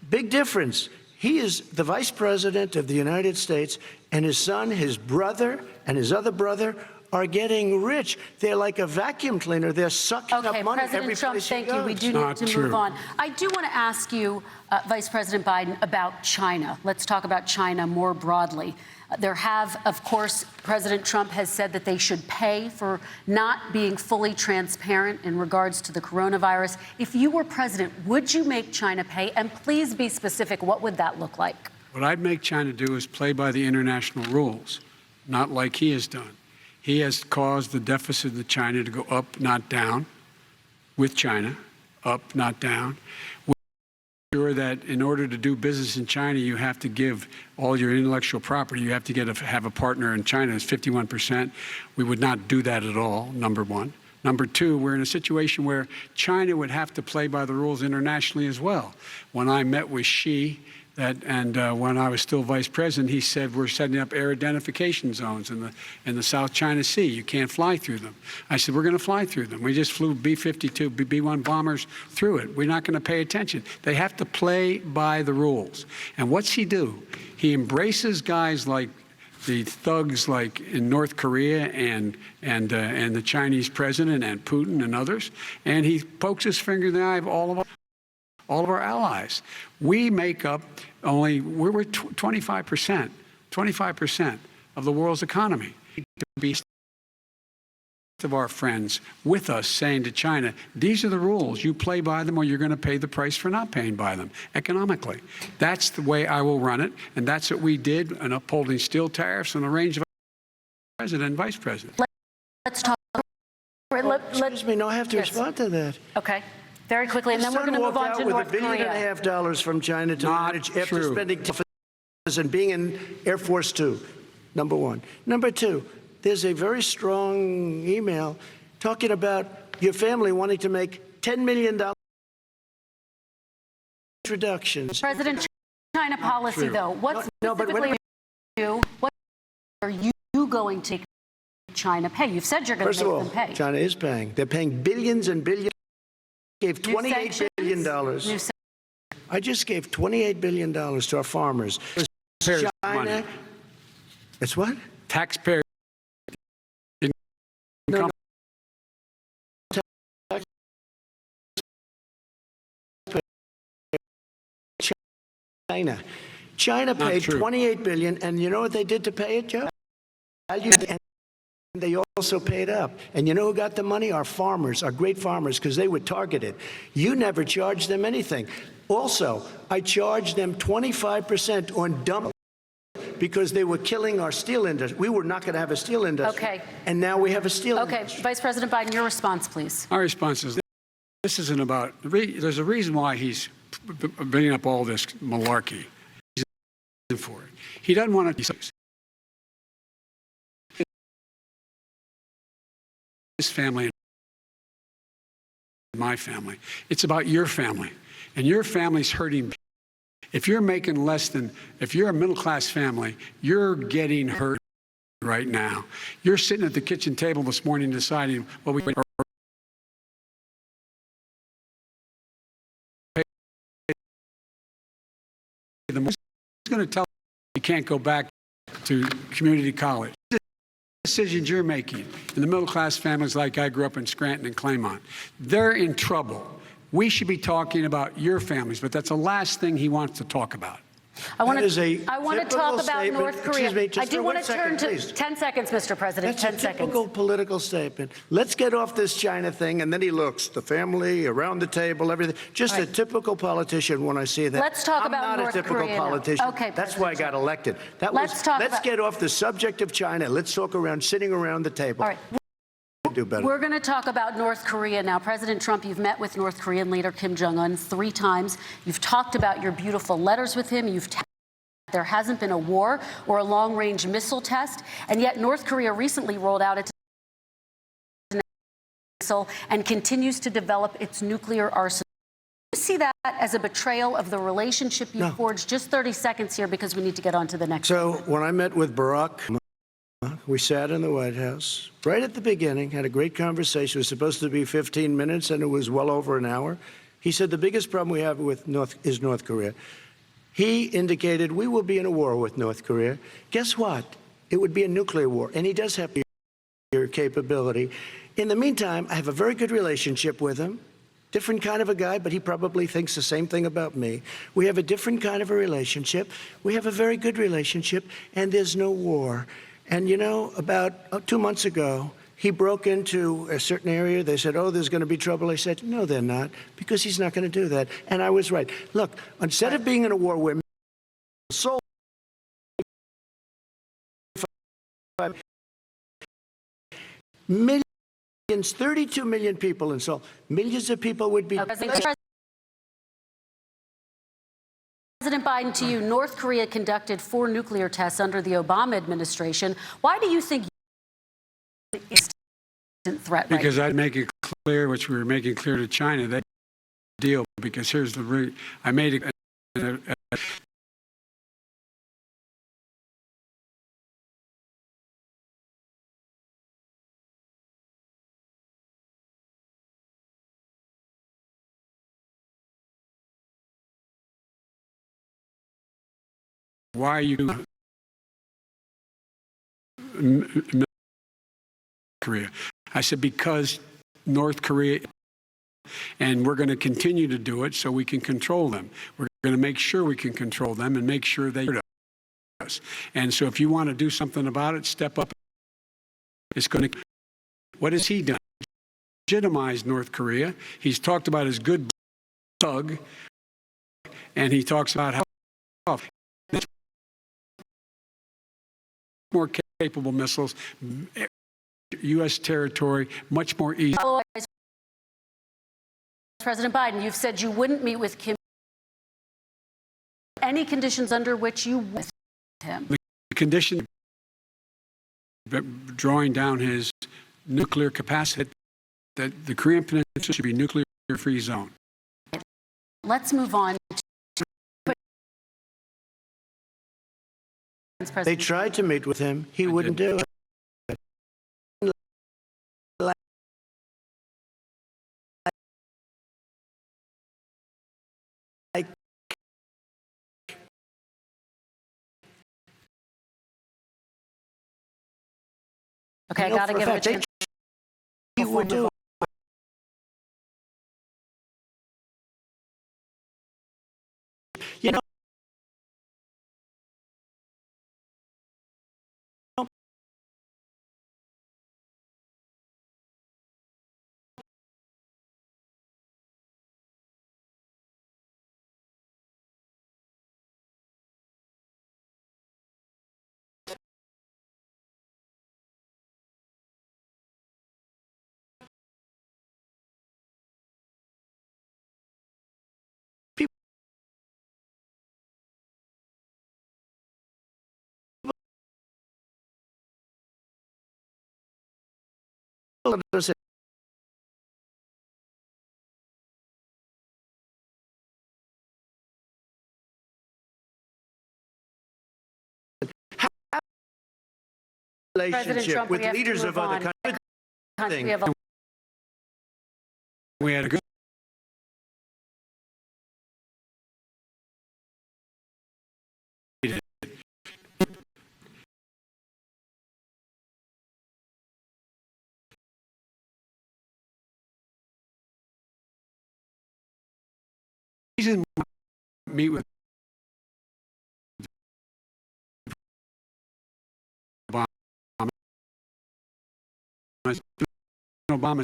Big difference. He is the vice president of the United States, and his son, his brother, and his other brother are getting rich. They're like a vacuum cleaner. They're sucking up money every President Trump, place he thank you. goes. We do need to move on. I do want to ask you, Vice President Biden, about China. Let's talk about China more broadly. There have, of course, President Trump has said that they should pay for not being fully transparent in regards to the coronavirus. If you were president, would you make China pay? And please be specific. What would that look like? What I'd make China do is play by the international rules, not like he has done. He has caused the deficit of China to go up, not down, with China, up, not down. sure that in order to do business in China, you have to give all your intellectual property. You have to have a partner in China. It's 51%. We would not do that at all, number one. Number two, we're in a situation where China would have to play by the rules internationally as well. When I met with Xi, when I was still vice president, he said we're setting up air identification zones in the South China Sea. You can't fly through them. I said we're going to fly through them. We just flew B-52, B-1 bombers through it. We're not going to pay attention. They have to play by the rules. And what's he do? He embraces guys like the thugs like in North Korea and the Chinese president and Putin and others, and he pokes his finger in the eye of all of our allies. We make up we're 25% of the world's economy. To be of our friends with us saying to China, these are the rules. You play by them or you're going to pay the price for not paying by them economically. That's the way I will run it. And that's what we did in upholding steel tariffs and a range of president and vice president. Let's talk. Excuse me, no, I have to respond to that. Okay. Very quickly, and then we're going to move on to North Korea. With $1.5 billion from China to manage after spending and being in Air Force Two, number one. Number two, there's a very strong email talking about your family wanting to make $10 million reductions. President, China policy, though, what specifically what are you going to make China pay? You've said you're going to make them pay. China is paying. They're paying billions and billions. Gave $28 billion. I just gave $28 billion to our farmers. China, money. It's what? Taxpayer. No, China paid $28 billion, and you know what they did to pay it, Joe? And they also paid up. And you know who got the money? Our farmers, our great farmers, because they were targeted. You never charged them anything. Also, I charged them 25% on dump because they were killing our steel industry. We were not going to have a steel industry. Okay. And now we have a steel industry. Okay, Vice President Biden, your response, please. My response is this isn't about, there's a reason why he's bringing up all this malarkey. He's for it. He doesn't want to. His family and my family. It's about your family. And your family's hurting. If you're making if you're a middle-class family, you're getting hurt right now. You're sitting at the kitchen table this morning deciding, well, we pay them. Who's going to tell you can't go back to community college? Decisions you're making in the middle-class families like I grew up in Scranton and Claymont, they're in trouble. We should be talking about your families, but that's the last thing he wants to talk about. I want to talk about North Korea. Excuse me, just I do want to turn to please. 10 seconds, Mr. President. That's 10 a seconds. typical political statement. Let's get off this China thing, and then he looks, the family, around the table, everything. Just a typical politician when I see that. Let's talk about I'm not North a typical Korea now. politician. Okay, That's why I got elected. Let's get off the subject of China. Let's talk sitting around the table. All right. Do better. We're going to talk about North Korea now. President Trump, you've met with North Korean leader Kim Jong-un 3 times. You've talked about your beautiful letters with him. There hasn't been a war or a long-range missile test, and yet North Korea recently rolled out its missile and continues to develop its nuclear arsenal. Do you see that as a betrayal of the relationship you forged? Just 30 seconds here because we need to get on to the next. So when I met with Barack, we sat in the White House right at the beginning, had a great conversation. It was supposed to be 15 minutes, and it was well over an hour. He said the biggest problem we have with North Korea. He indicated we will be in a war with North Korea. Guess what? It would be a nuclear war, and he does have nuclear capability. In the meantime, I have a very good relationship with him. Different kind of a guy, but he probably thinks the same thing about me. We have a different kind of a relationship. We have a very good relationship, and there's no war. And you know, about 2 months ago, he broke into a certain area. They said, oh, there's going to be trouble. I said, no, they're not, because he's not going to do that. And I was right. Look, instead of being in a war where sold millions, 32 million people in Seoul, millions of people would be President Biden, to you, North Korea conducted 4 nuclear tests under the Obama administration. Why do you think it's a threat right Because now? I'd make it clear, which we were making clear to China, that deal, because here's the I made it. Why are you doing Korea? I said, because North Korea, and we're going to continue to do it so we can control them. We're going to make sure we can control them and make sure they hurt us. And so if you want to do something about it, step up. It's going to. What has he done? Legitimized North Korea. He's talked about his good thug, and he talks about how more capable missiles, U.S. territory, much more easy. President Biden, you've said you wouldn't meet with Kim. Any conditions under which you would with him? The condition drawing down his nuclear capacity, that the Korean Peninsula should be a nuclear-free zone. Let's move on. They tried to meet with him. He wouldn't do it. Okay, I got to give it a chance. He would do it. You know, relationship Trump, with we have to leaders move of other on. countries. We have a We had a good. Reason meet with Obama.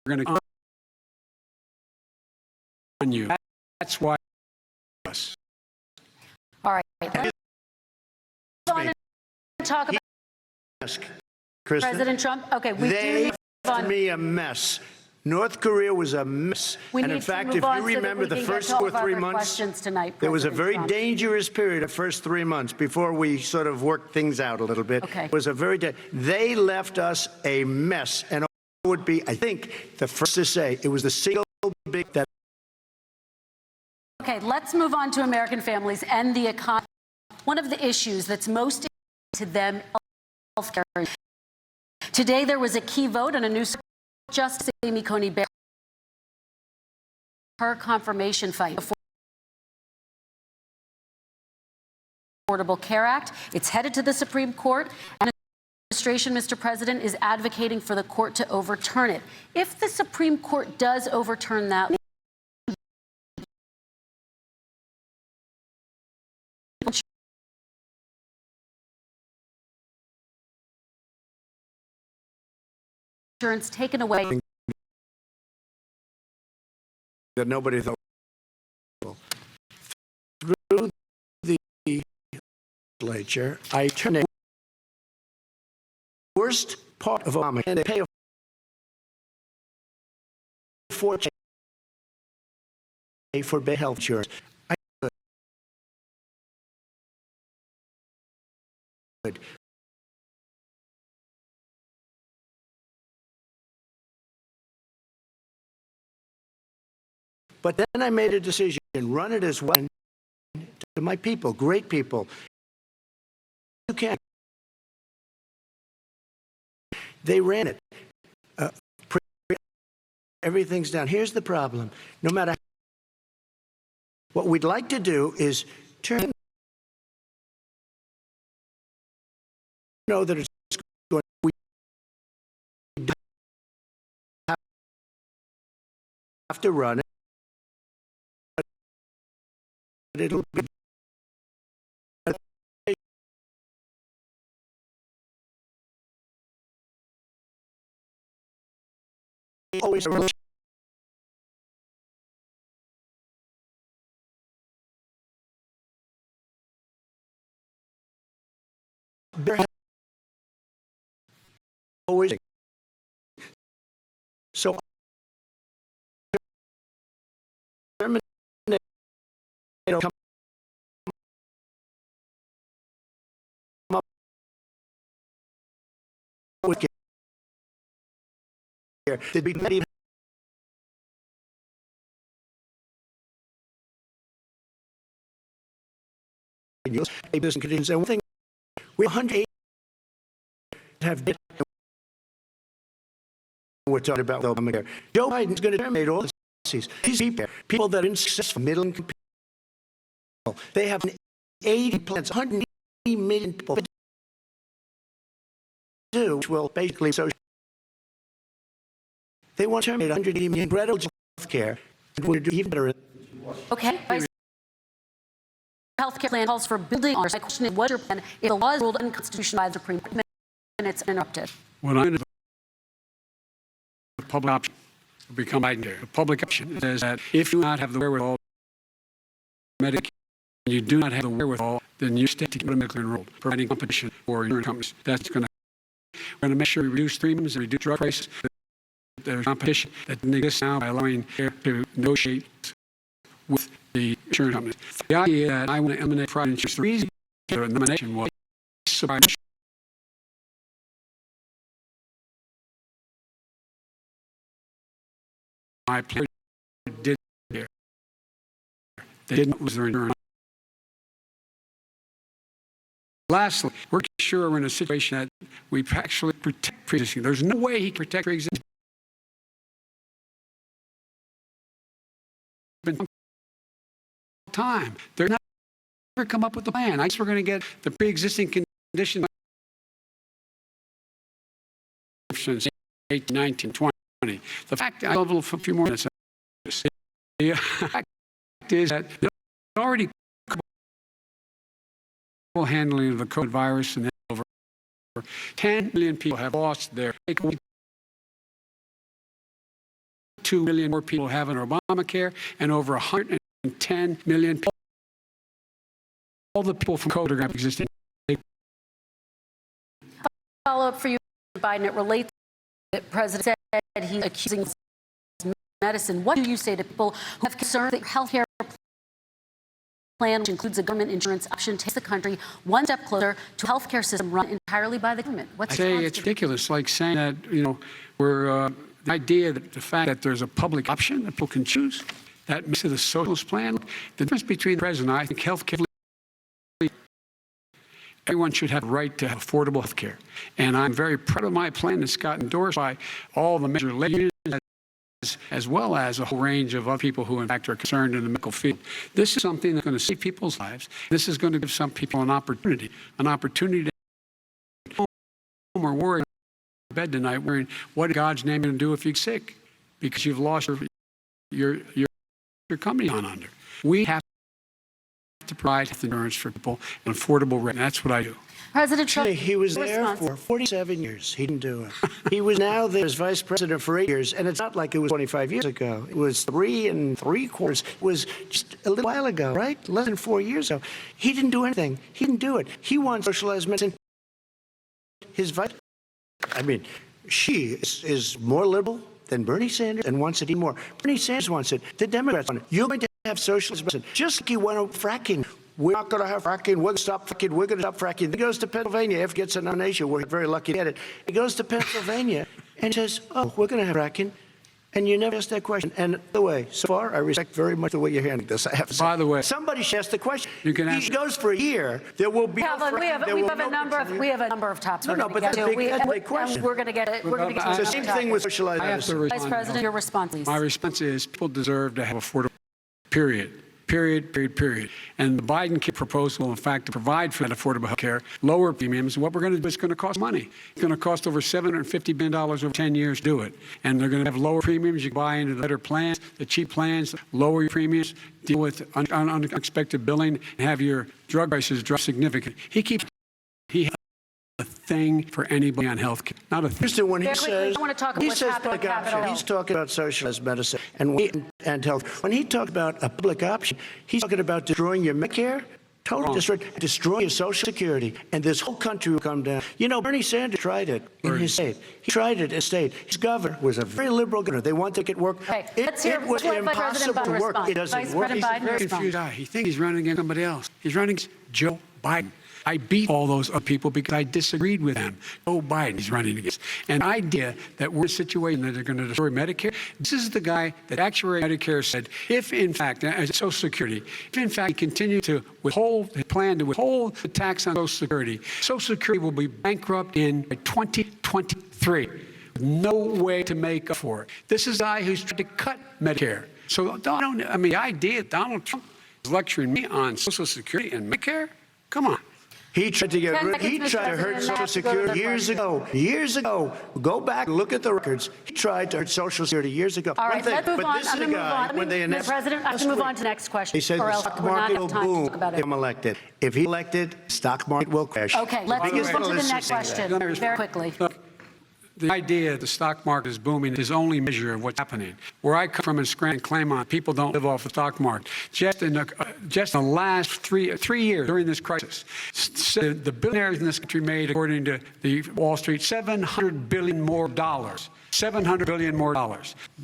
We're going to on you. That's why us. All right. Let's move on and talk about Kristen, President Trump. Okay, we do they need to move on. left me a mess. North Korea was a mess. We And need in to fact, move if on you so that remember we the can first get to 2 all or of 3 our months, questions tonight, there was a President very Trump. dangerous period of first 3 months before we sort of worked things out a little bit. Okay. It was a very, they left us a mess. And I would be, I think, the first to say it was the single big that. Okay, let's move on to American families and the economy. One of the issues that's most to them, healthcare. Today, there was a key vote on a new Justice Amy Coney Barrett. Her confirmation fight before Affordable Care Act. It's headed to the Supreme Court, and the administration, Mr. President, is advocating for the court to overturn it. If the Supreme Court does overturn that, insurance taken away. That nobody thought. Through the legislature, I turned the worst part of Obama and they pay a fortune for health insurance. But then I made a decision, run it as one to my people, great people. You can't. They ran it. Everything's down. Here's the problem. No matter what we'd like to do is turn. Know that it's going. We have to run it. But it'll be. Always always so come up with here. There'd be many business conditions. And one thing, we 108 have did. We're talking about Obamacare. Joe Biden's going to terminate all the policies. These people that are in successful middle income people, they have 80 plans, 180 million people do, which will basically so they want to terminate 180 million health care and we're do even better. Okay. Healthcare plan calls for building on. My question is, what's your plan if the law is ruled unconstitutional by the Supreme Court and it's interrupted? When I'm in the public option will become Obamacare. The public option says that if you do not have the wherewithal, Medicare, and you do not have the wherewithal, then you stay to get medically enrolled, providing competition for insurance companies. That's going to. We're going to make sure we reduce premiums and reduce drug prices. There's competition that exists now by allowing care to negotiate with the insurance companies. The idea that I want to eliminate private insurance, the reason for the nomination was my player did there. They didn't lose their insurance. Lastly, we're sure we're in a situation that we actually protect pre-existing. There's no way he can protect pre-existing. Time. They're not ever come up with a plan. I guess we're going to get the pre-existing condition since 18, 19, 20. The fact, I have a few more minutes. The fact is that there's already handling of the COVID virus, and over 10 million people have lost their. 2 million more people have an Obamacare, and over 110 million people. All the people from COVID are going to exist. Follow up for you, Biden. It relates. The president said he's accusing medicine. What do you say to people who have concern that health care plan, which includes a government insurance option, takes the country one step closer to a health care system run entirely by the government? I say it's ridiculous, like saying that, we're the idea that the fact that there's a public option that people can choose, that makes it a socialist plan. The difference between the president, I think health care, everyone should have the right to have affordable health care. And I'm very proud of my plan that's got endorsed by all the major labor unions, as well as a whole range of other people who, in fact, are concerned in the medical field. This is something that's going to save people's lives. This is going to give some people an opportunity to go home or worry in bed tonight, worrying what in God's name going to do if you're sick because you've lost your company on under. We have to provide health insurance for people and affordable rate. That's what I do. President Trump, He was there response. for 47 years. He didn't do it. He was now there as vice president for 8 years, and it's not like it was 25 years ago. It was 3 3/4. It was just a little while ago, right? Less than 4 years ago. He didn't do anything. He didn't do it. He wants socialized medicine. His vice, I mean, she is more liberal than Bernie Sanders and wants it even more. Bernie Sanders wants it. The Democrats want it. You're going to have socialist medicine. Just like you want fracking. We're not going to have fracking. We're going to stop fracking. We're going to stop fracking. He goes to Pennsylvania after he gets a nomination. We're very lucky to get it. He goes to Pennsylvania and says, oh, we're going to have fracking. And you never ask that question. And by the way, so far, I respect very much the way you're handling this. I have to say. By the way, somebody should ask the question. You can he ask- goes for a year. There will be no fracking. We have a number of topics. No, no, but that's a big question. We're going to get it. We're going to get to It's the same thing with socialized I have to medicine. respond. Vice President, your response, please. My response is people deserve to have affordable, period. And the Biden proposal, in fact, to provide for that affordable health care, lower premiums, what we're going to do is going to cost money. It's going to cost over $750 billion over 10 years to do it. And they're going to have lower premiums. You can buy into the better plans, the cheap plans, lower your premiums, deal with unexpected billing, and have your drug prices drop significantly. He has a thing for anybody on health care. Not a thing. Kristen, when he Very quickly, says, I want to talk about he what's says happening public on Capitol option, Hill. he's talking about socialized medicine and health. When he talks about a public option, he's talking about destroying your Medicare, totally destroying your Social Security, and this whole country will come down. You know, Bernie Sanders tried it in his state. He tried it in his state. His governor was a very liberal governor. They wanted to make it work. Okay, It was let Vice President impossible to Biden work. respond. It doesn't Vice work. President He's Biden a very respond. confused guy. He thinks he's running against somebody else. He's running against Joe Biden. I beat all those other people because I disagreed with them. Joe Biden he's running against. And the idea that we're in a situation that they're going to destroy Medicare, this is the guy that actuary Medicare said, if in fact, as Social Security, if in fact he continued to withhold, plan to withhold the tax on Social Security will be bankrupt in 2023. No way to make up for it. This is a guy who's trying to cut Medicare. So the idea Donald Trump is lecturing me on Social Security and Medicare? Come on. He tried to get 10 rid. seconds, He Mr. tried to hurt President, Social and I have to go to Security the years question. ago. Years ago. Go back and look at the records. He tried to hurt Social Security years ago. All One right, thing, let's move but on. this I'm is going a to move guy on. when they Mr. announced. President, I have to move on to the next question, He says or the else stock we're not market have will time to boom talk about if it. I'm elected. If he elected, stock market will crash. Okay, let's move Biggest on to the analysts next say that. question very quickly. Look, the idea that the stock market is booming is only measure of what's happening. Where I come from in Scranton, Claymont, people don't live off the stock market. Just in the last three years during this crisis, the billionaires in this country made, according to the Wall Street, $700 billion more. $700 billion more,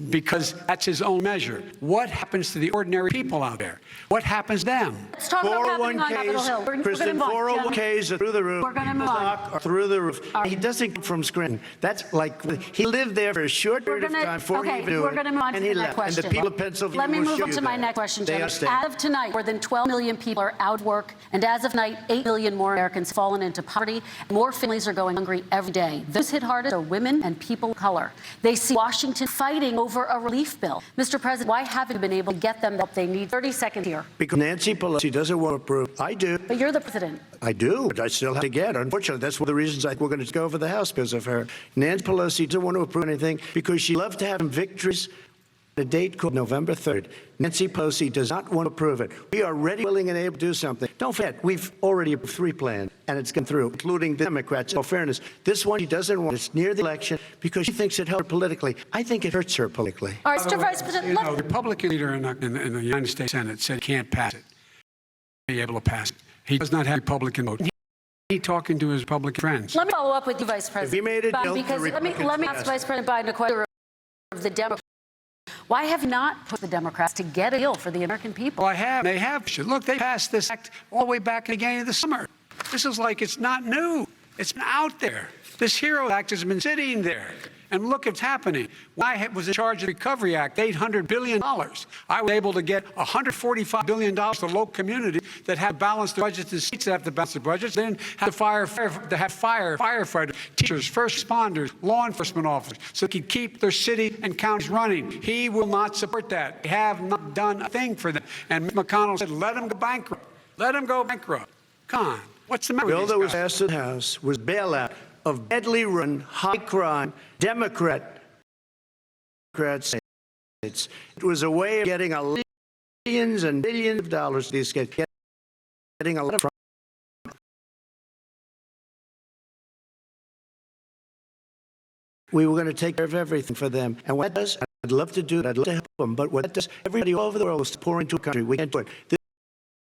because that's his own measure. What happens to the ordinary people out there? What happens to them? Let's talk about what's happening on Capitol Hill. We're going to Kristen, move on. 401ks are through the roof. We're going to move on. Stock are through the roof. He doesn't come from Scranton. That's like, he lived there for a short period of time before he knew we're it, going to move on to and the he next left. question. And the people of Pennsylvania Let me will move show on you to my that. next question, They Jim. understand. As of tonight, more than 12 million people are out of work, and as of tonight, 8 million more Americans have fallen into poverty. More families are going hungry every day. Those hit hardest are women and people of color. They see Washington fighting over a relief bill. Mr. President, why haven't you been able to get them the help they need? 30 seconds here. Because Nancy Pelosi doesn't want to approve. I do. But you're the president. I do, but I still have to get. Unfortunately, that's one of the reasons we're going to go for the House because of her. Nancy Pelosi doesn't want to approve anything because she loves to have victories. The date called November 3rd. Nancy Pelosi does not want to approve it. We are ready, willing, and able to do something. Don't forget, we've already approved 3 plans, and it's gone through, including the Democrats. In all fairness, this one she doesn't want. It's near the election because she thinks it helps her politically. I think it hurts her politically. All right, Mr. Vice President, The Republican leader in the United States Senate said he can't pass it. Be able to pass it. He does not have Republican vote. He's talking to his Republican friends. let me follow up with you, Vice President. If he made a deal, the because let me Republicans ask passed. Vice President Biden a question of the Democrats. Why have you not put the Democrats to get a deal for the American people? Well, I have. They have. Look, they passed this act all the way back in the beginning of the summer. This is like it's not new. It's been out there. This HERO Act has been sitting there. And look, it's happening. When I was in charge of the Recovery Act, $800 billion. I was able to get $145 billion to local communities that have balanced the budgets, and states that have to balance the budgets. They didn't have firefighters, teachers, first responders, law enforcement officers, so they could keep their city and counties running. He will not support that. They have not done a thing for them. And Mitch McConnell said, let them go bankrupt. Let them go bankrupt. Come on. What's the matter The bill with that these was guys? passed in the House was bailout of badly run, high-crime, Democrats. It was a way of getting billions and billions of dollars to these kids, getting a lot of we were going to take care of everything for them. And what that does, I'd love to do it. I'd love to help them. But what that does, everybody all over the world is pouring into a country. We can't do it.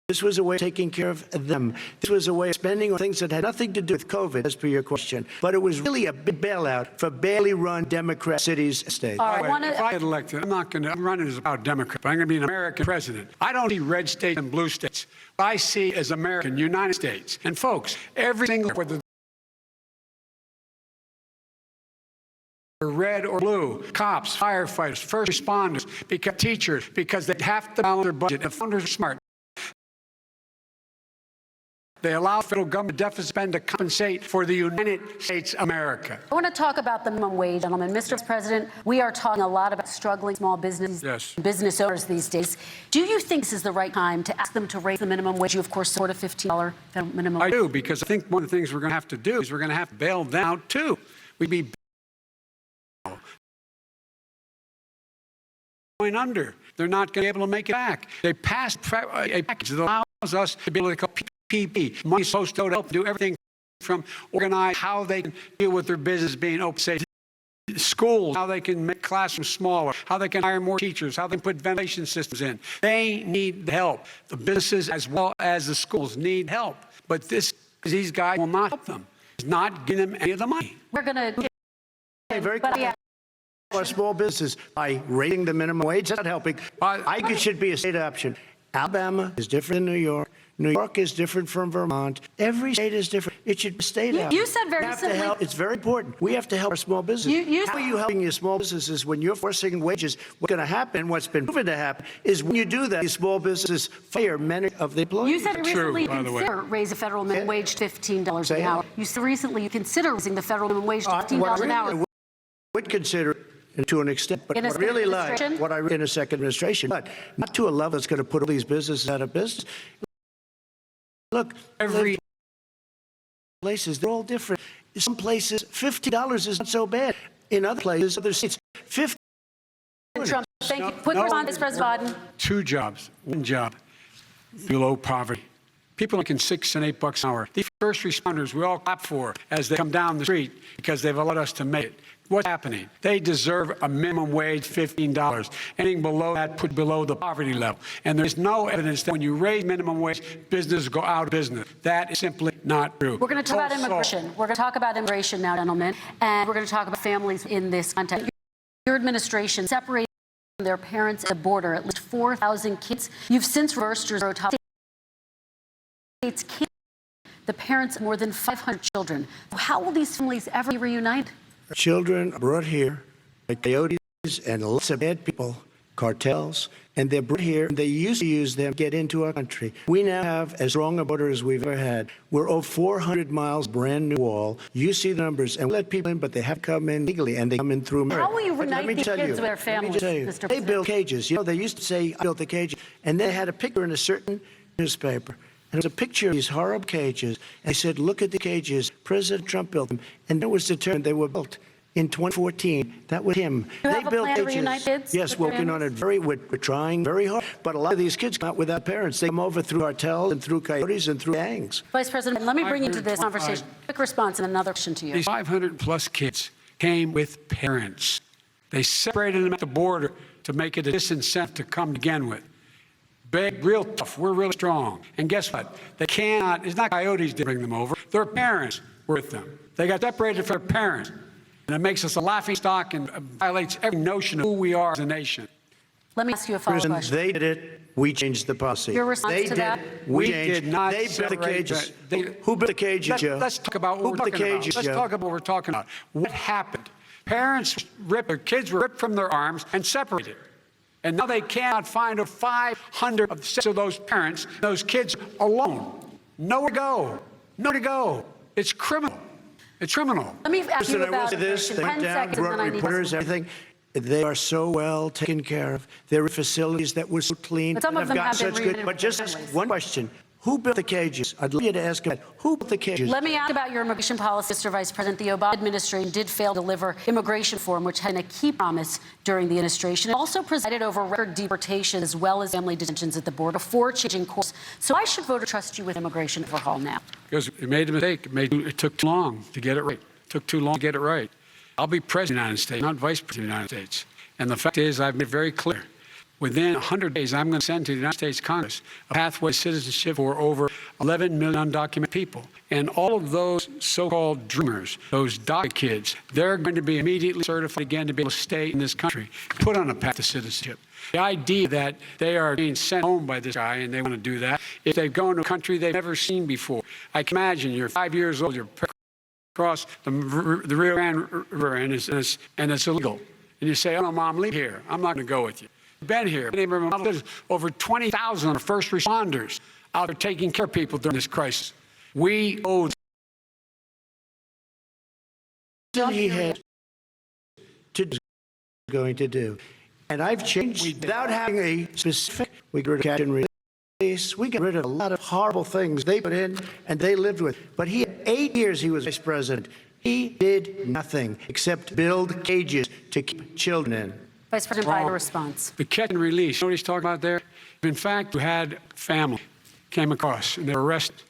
This was a way of taking care of them. This was a way of spending on things that had nothing to do with COVID, as per your question. But it was really a big bailout for barely run Democrat cities and states. All right, If I get elected, I'm not going to run as a Democrat, but I'm going to be an American president. I don't see red states and blue states. I see as American, United States. And folks, every single, whether red or blue, cops, firefighters, first responders, because teachers, because they have to balance their budget. If founders are smart, they allow federal government deficit spend to compensate for the United States of America. I want to talk about the minimum wage, gentlemen. Mr. President, we are talking a lot about struggling small businesses, business owners these days. Do you think this is the right time to ask them to raise the minimum wage? You, of course, support a $15 minimum wage. I do, because I think one of the things we're going to have to do is we're going to have to bail them out, too. We'd be going under. They're not going to be able to make it back. They passed a package that allows us to be able to call PPP. Money supposed to help do everything from organize how they can deal with their business being open, say, schools, how they can make classrooms smaller, how they can hire more teachers, how they can put ventilation systems in. They need the help. The businesses as well as the schools need help. But these guys will not help them. It's not giving them any of the money. We're going to... Very quickly. Our small businesses by raising the minimum wage. That's not helping. I think it should be a state option. Alabama is different than New York. New York is different from Vermont. Every state is different. It should be a state option. You said very simply... It's very important. We have to help our small businesses. How are you helping your small businesses when you're forcing wages? What's going to happen, what's been proven to happen, is when you do that, these small businesses fire many of the employees. You said recently you consider raising the federal minimum wage to $15 an hour. You said recently you consider raising the federal minimum wage to $15 an hour. I would consider it to an extent, but what I really like, in a second administration, but not to a level that's going to put all these businesses out of business. Look, every places, they're all different. Some places, $50 is not so bad. In other places, other states, $50. Trump, thank you. Quick response, Vice President Biden. 2 jobs, 1 job, below poverty. People making $6 and $8 an hour. These first responders we all clap for as they come down the street because they've allowed us to make it. What's happening? They deserve a minimum wage, $15. Anything below that, put below the poverty level. And there's no evidence that when you raise minimum wage, businesses go out of business. That is simply not true. We're going to talk about immigration. We're going to talk about immigration now, gentlemen. And we're going to talk about families in this context. Your administration separated from their parents at the border, at least 4,000 kids. You've since reversed your zero tolerance. States can't. The parents of more than 500 children. How will these families ever be reunited? Children are brought here by coyotes and lots of bad people, cartels, and they're brought here, and they used to use them to get into our country. We now have as strong a border as we've ever had. We're over 400 miles brand new wall. You see the numbers, and we let people in, but they have to come in legally, and they come in through America. How will you reunite these kids with their families, Mr. President? They built cages. You know, they used to say, I built the cages, and they had a picture in a certain newspaper. And it was a picture of these horrible cages. And they said, look at the cages. President Trump built them. And it was determined they were built in 2014. That was him. They built cages. To reunite kids? Yes, working on it. We're trying very hard. But a lot of these kids come out without parents. They come over through cartels and through coyotes and through gangs. Vice President, let me bring you to this conversation. Quick response and another question to you. These 500-plus kids came with parents. They separated them at the border to make it a disincentive to come again with. Big, real tough. We're really strong. And guess what? They cannot, it's not coyotes that bring them over. Their parents were with them. They got separated from their parents. And it makes us a laughingstock and violates every notion of who we are as a nation. Let me ask you a follow-up question. They did it. We changed the policy. Your response to that? We did not. They built the cages. Who built the cages, Joe? Let's talk about what we're talking about. Let's talk about what we're talking about. What happened? Parents ripped, their kids were ripped from their arms and separated. And now they cannot find 500 of those parents, those kids alone. Nowhere to go. Nowhere to go. It's criminal. It's criminal. Let me ask you about this. They 10 went down, seconds, and then I need reporters, everything. They are so well taken care of. There are facilities that were so clean. But some of them have been reunited. But just one question. Who built the cages? I'd love you to ask about who built the cages. Let me ask about your immigration policy, Mr. Vice President. The Obama administration did fail to deliver immigration reform, which had been a key promise during the administration. It also presided over record deportations as well as family detentions at the border before changing course. So why should voters trust you with immigration overhaul now? Because it made a mistake. It took too long to get it right. It took too long to get it right. I'll be president of the United States, not vice president of the United States. And the fact is, I've made it very clear. Within 100 days, I'm going to send to the United States Congress a pathway to citizenship for over 11 million undocumented people. And all of those so-called dreamers, those DACA kids, they're going to be immediately certified again to be able to stay in this country and put on a path to citizenship. The idea that they are being sent home by this guy and they want to do that, if they've gone to a country they've never seen before. I can imagine you're 5 years old, you're across the Rio Grande River and it's illegal. And you say, oh, no, Mom, leave here. I'm not going to go with you. Been here. Over 20,000 first responders out there taking care of people during this crisis. We owe. He had to do going to do. And I've changed without having a specific. We got rid of catch and release. We got rid of a lot of horrible things they put in and they lived with. But he had 8 years he was vice president. He did nothing except build cages to keep children in. Vice President Biden, response. The catch and release. You know what he's talking about there? In fact, we had family came across and they were arrested.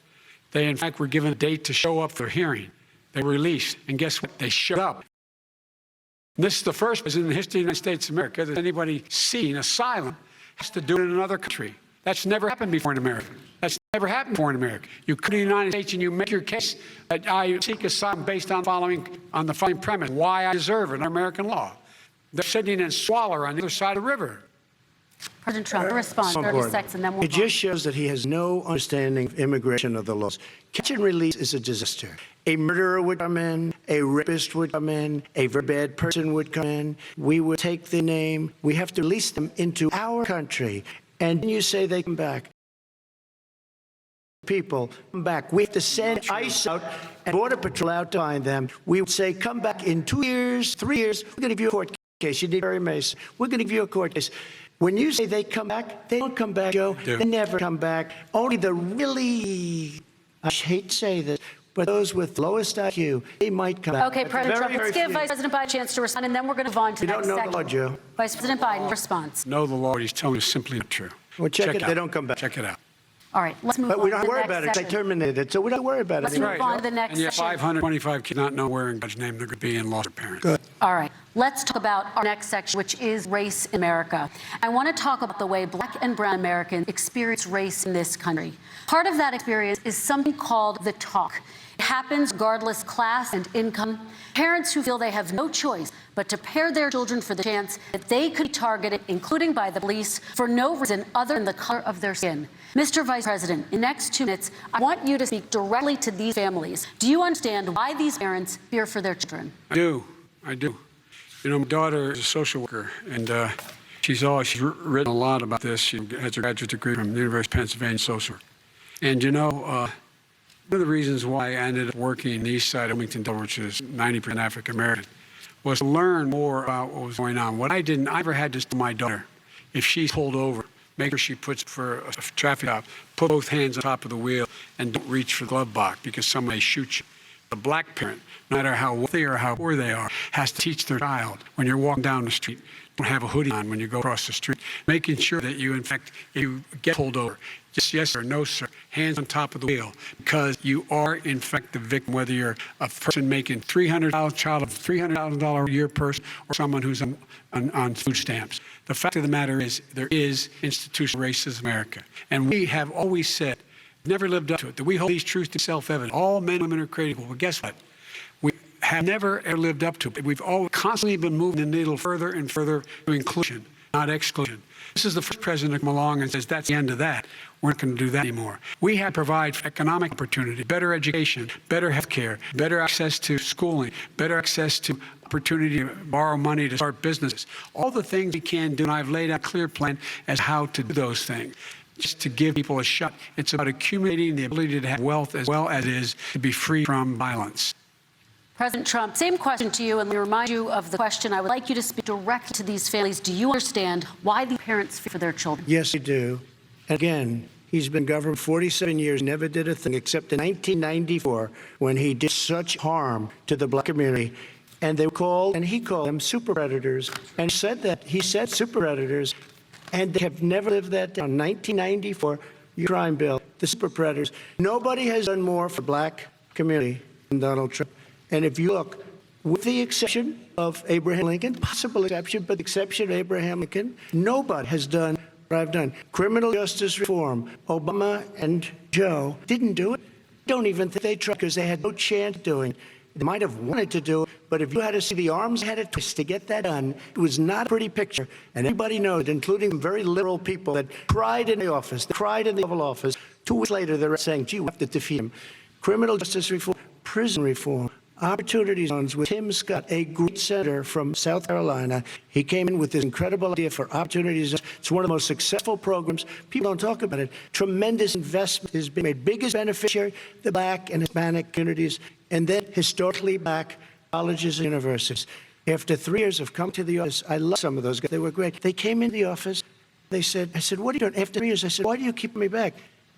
They, in fact, were given a date to show up for hearing. They were released. And guess what? They showed up. And this is the first president in the history of the United States of America that anybody seeking asylum has to do it in another country. That's never happened before in America. That's never happened before in America. You come to the United States and you make your case that I seek asylum based on the following premise, why I deserve it under American law. They're sitting in Swaller on the other side of the river. President Trump, respond. 30 seconds, and then we'll. It just shows that he has no understanding of immigration of the laws. Catch and release is a disaster. A murderer would come in, a rapist would come in, a very bad person would come in. We would take the name. We have to release them into our country. And then you say they come back. People come back. We have to send ICE out and Border Patrol out to find them. We would say, come back in 2 years, 3 years. We're going to give you a court case. You need Barry Mason. We're going to give you a court case. When you say they come back, they don't come back, Joe. They never come back. Only the really, I hate to say this, but those with lowest IQ, they might come back. Okay, President Trump, let's give Vice President Biden a chance to respond, and then we're going to move on to the next You don't know segment. the law, Joe. Vice President Biden, response. No, the law he's telling you is simply not true. Well, check it. out. They don't come back. Check it out. All right, let's move But on we to don't the worry next about it. They section. terminated it, so we don't worry about Let's it. move on to the next And yet section. 525 kids not know where in God's name they're going to be and lost their parents. Good. All right, let's talk about our next section, which is race in America. I want to talk about the way Black and brown Americans experience race in this country. Part of that experience is something called the talk. It happens regardless class and income. Parents who feel they have no choice but to prepare their children for the chance that they could be targeted, including by the police, for no reason other than the color of their skin. Mr. Vice President, in the next 2 minutes, I want you to speak directly to these families. Do you understand why these parents fear for their children? I do. You know, my daughter is a social worker, and she's written a lot about this. She has a graduate degree from the University of Pennsylvania social work. And you know, one of the reasons why I ended up working in the east side of Wilmington, Delaware, which is 90% African American, was to learn more about what was going on. I never had to tell my daughter, if she's pulled over, make sure she puts for a traffic stop, put both hands on top of the wheel and don't reach for the glove box because someone may shoot you. The black parent, no matter how wealthy or how poor they are, has to teach their child when you're walking down the street, don't have a hoodie on when you go across the street, making sure that you, in fact, if you get pulled over, just yes or no, sir, hands on top of the wheel, because you are, in fact, the victim, whether you're a person making $300,000, child of $300,000 a year person, or someone who's on food stamps. The fact of the matter is there is institutional racism in America. And we have always said, never lived up to it, that we hold these truths to self-evident. All men and women are created equal. But guess what? We have never ever lived up to it. We've always constantly been moving the needle further and further to inclusion, not exclusion. This is the first president to come along and says, that's the end of that. We're not going to do that anymore. We have to provide for economic opportunity, better education, better health care, better access to schooling, better access to opportunity to borrow money to start businesses. All the things we can do, and I've laid out a clear plan as how to do those things. Just to give people a shot. It's about accumulating the ability to have wealth as well as it is to be free from violence. President Trump, same question to you, and let me remind you of the question. I would like you to speak directly to these families. Do you understand why the parents fear for their children? Yes, I do. Again, he's been governed 47 years, never did a thing except in 1994 when he did such harm to the black community. And they called, and he called them super predators, and he said super predators, and they have never lived that down. 1994, your crime bill, the super predators. Nobody has done more for the black community than Donald Trump. And if you look, with the exception of Abraham Lincoln, possible exception, but the exception of Abraham Lincoln, nobody has done what I've done. Criminal justice reform, Obama and Joe didn't do it. Don't even think they tried because they had no chance of doing it. They might have wanted to do it, but if you had to see the arms they had to twist to get that done, it was not a pretty picture. And everybody knows, including very liberal people that cried in the office, they cried in the Oval Office. 2 weeks later, they're saying, gee, we have to defeat him. Criminal justice reform, prison reform, opportunity zones with Tim Scott, a great senator from South Carolina. He came in with this incredible idea for opportunity zones. It's one of the most successful programs. People don't talk about it. Tremendous investment has been made. Biggest beneficiary, the Black and Hispanic communities, and then historically Black colleges and universities. After 3 years of coming to the office, I love some of those guys. They were great. They came into the office. I said, what are you doing? After 3 years, I said, why do you keep me back?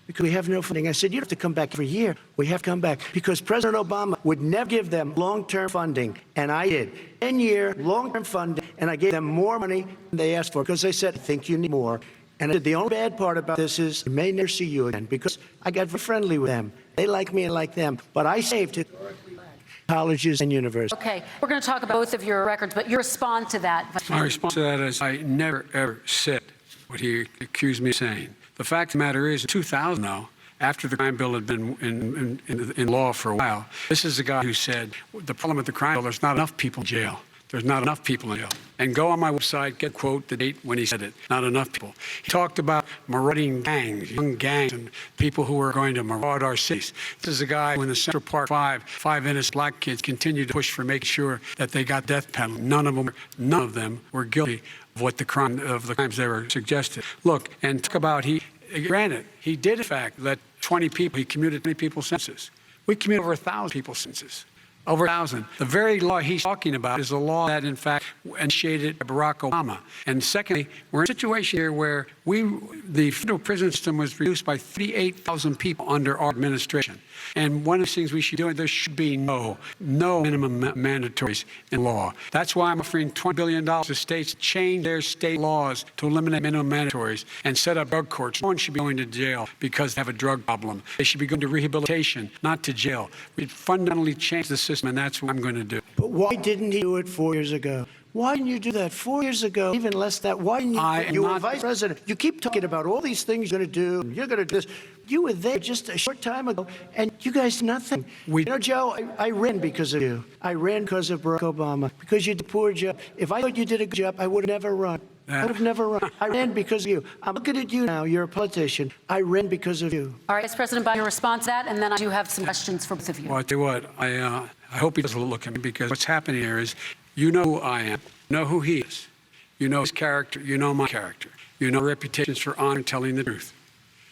Because we have no funding. I said, you don't have to come back every year. We have to come back because President Obama would never give them long-term funding, and I did. 10-year long-term funding, and I gave them more money than they asked for because they said, I think you need more. And I said, the only bad part about this is I may never see you again because I got very friendly with them. They like me and I like them, but I saved it. Colleges and universities. Okay, we're going to talk about both of your records, but your response to that. My response to that is I never, ever said what he accused me of saying. The fact of the matter is, in 2000, though, after the crime bill had been in law for a while, this is the guy who said, the problem with the crime bill, there's not enough people in jail. There's not enough people in jail. And go on my website, get quote the date when he said it. Not enough people. He talked about marauding gangs, young gangs, and people who were going to maraud our cities. This is a guy who in the Central Park five innocent black kids continued to push for making sure that they got death penalty. None of them were guilty of the crimes they were suggested. Look, and talk about granted, he did in fact let 20 people, he commuted 20 people's sentences. We commuted over 1,000 people's sentences. Over 1,000. The very law he's talking about is a law that, in fact, initiated by Barack Obama. And secondly, we're in a situation here where the federal prison system was reduced by 38,000 people under our administration. And one of the things we should do, there should be no minimum mandatories in law. That's why I'm offering $20 billion to states to change their state laws to eliminate minimum mandatories and set up drug courts. No one should be going to jail because they have a drug problem. They should be going to rehabilitation, not to jail. We'd fundamentally change the system, and that's what I'm going to do. But why didn't he do it 4 years ago? Why didn't you do that 4 years ago? Even less than that. Why didn't you? You were vice president. You keep talking about all these things you're going to do. You're going to do this. You were there just a short time ago, and you guys did nothing. Joe, I ran because of you. I ran because of Barack Obama, because you did a poor job. If I thought you did a good job, I would have never run. I would have never run. I ran because of you. I'm looking at you now. You're a politician. I ran because of you. All right, Vice President Biden, your response to that, and then I do have some questions for both of you. Well, I tell you what, I hope he doesn't look at me, because what's happening here is you know who I am, you know who he is, you know his character, you know my character, you know reputations for honor and telling the truth.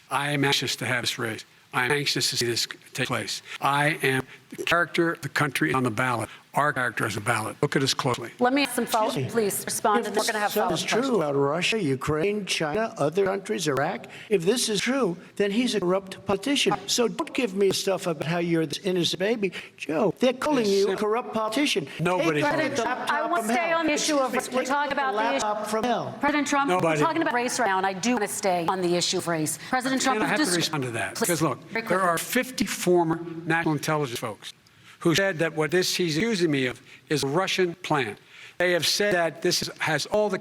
I am anxious to have this race. I am anxious to see this take place. I am the character of the country on the ballot. Our character is a ballot. Look at us closely. Let me ask some follow-up, please. Respond, and then we're going to have follow-up If this is true about Russia, Ukraine, China, other countries, Iraq, if this is true, then he's a corrupt politician. So don't give me stuff about how you're this innocent baby. Joe, they're calling you a corrupt politician. Nobody. I want to stay on the issue of race. We're talking about the issue. From hell. President Trump, Nobody. we're talking about race right now, and I do want to stay on the issue of race. President Trump, And I have to respond to that, because look, there are 50 former national intelligence folks who said that what he's accusing me of is a Russian plant. They have said that this has all the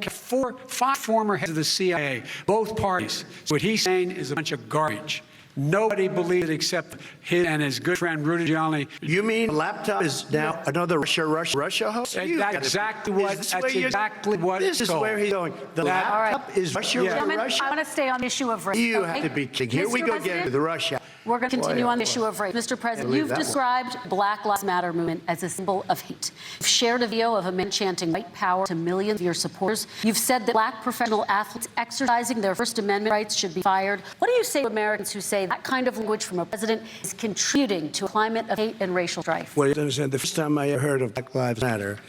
five former heads of the CIA, both parties. So what he's saying is a bunch of garbage. Nobody believes it except his and his good friend Rudy Giuliani. You mean the laptop is now another Russia host? That's exactly what. This is where he's going. The laptop is Russia. Gentlemen, Russia. I want to stay on the issue of race. You okay? have to be kidding. Here we go again with the Russia. We're going to continue on the issue of race. Mr. President, you've described Black Lives Matter movement as a symbol of hate. You've shared a video of a man chanting white power to millions of your supporters. You've said that Black professional athletes exercising their First Amendment rights should be fired. What do you say to Americans who say that kind of language from a president is contributing to a climate of hate and racial strife? Well, you understand, the first time I ever heard of Black Lives Matter,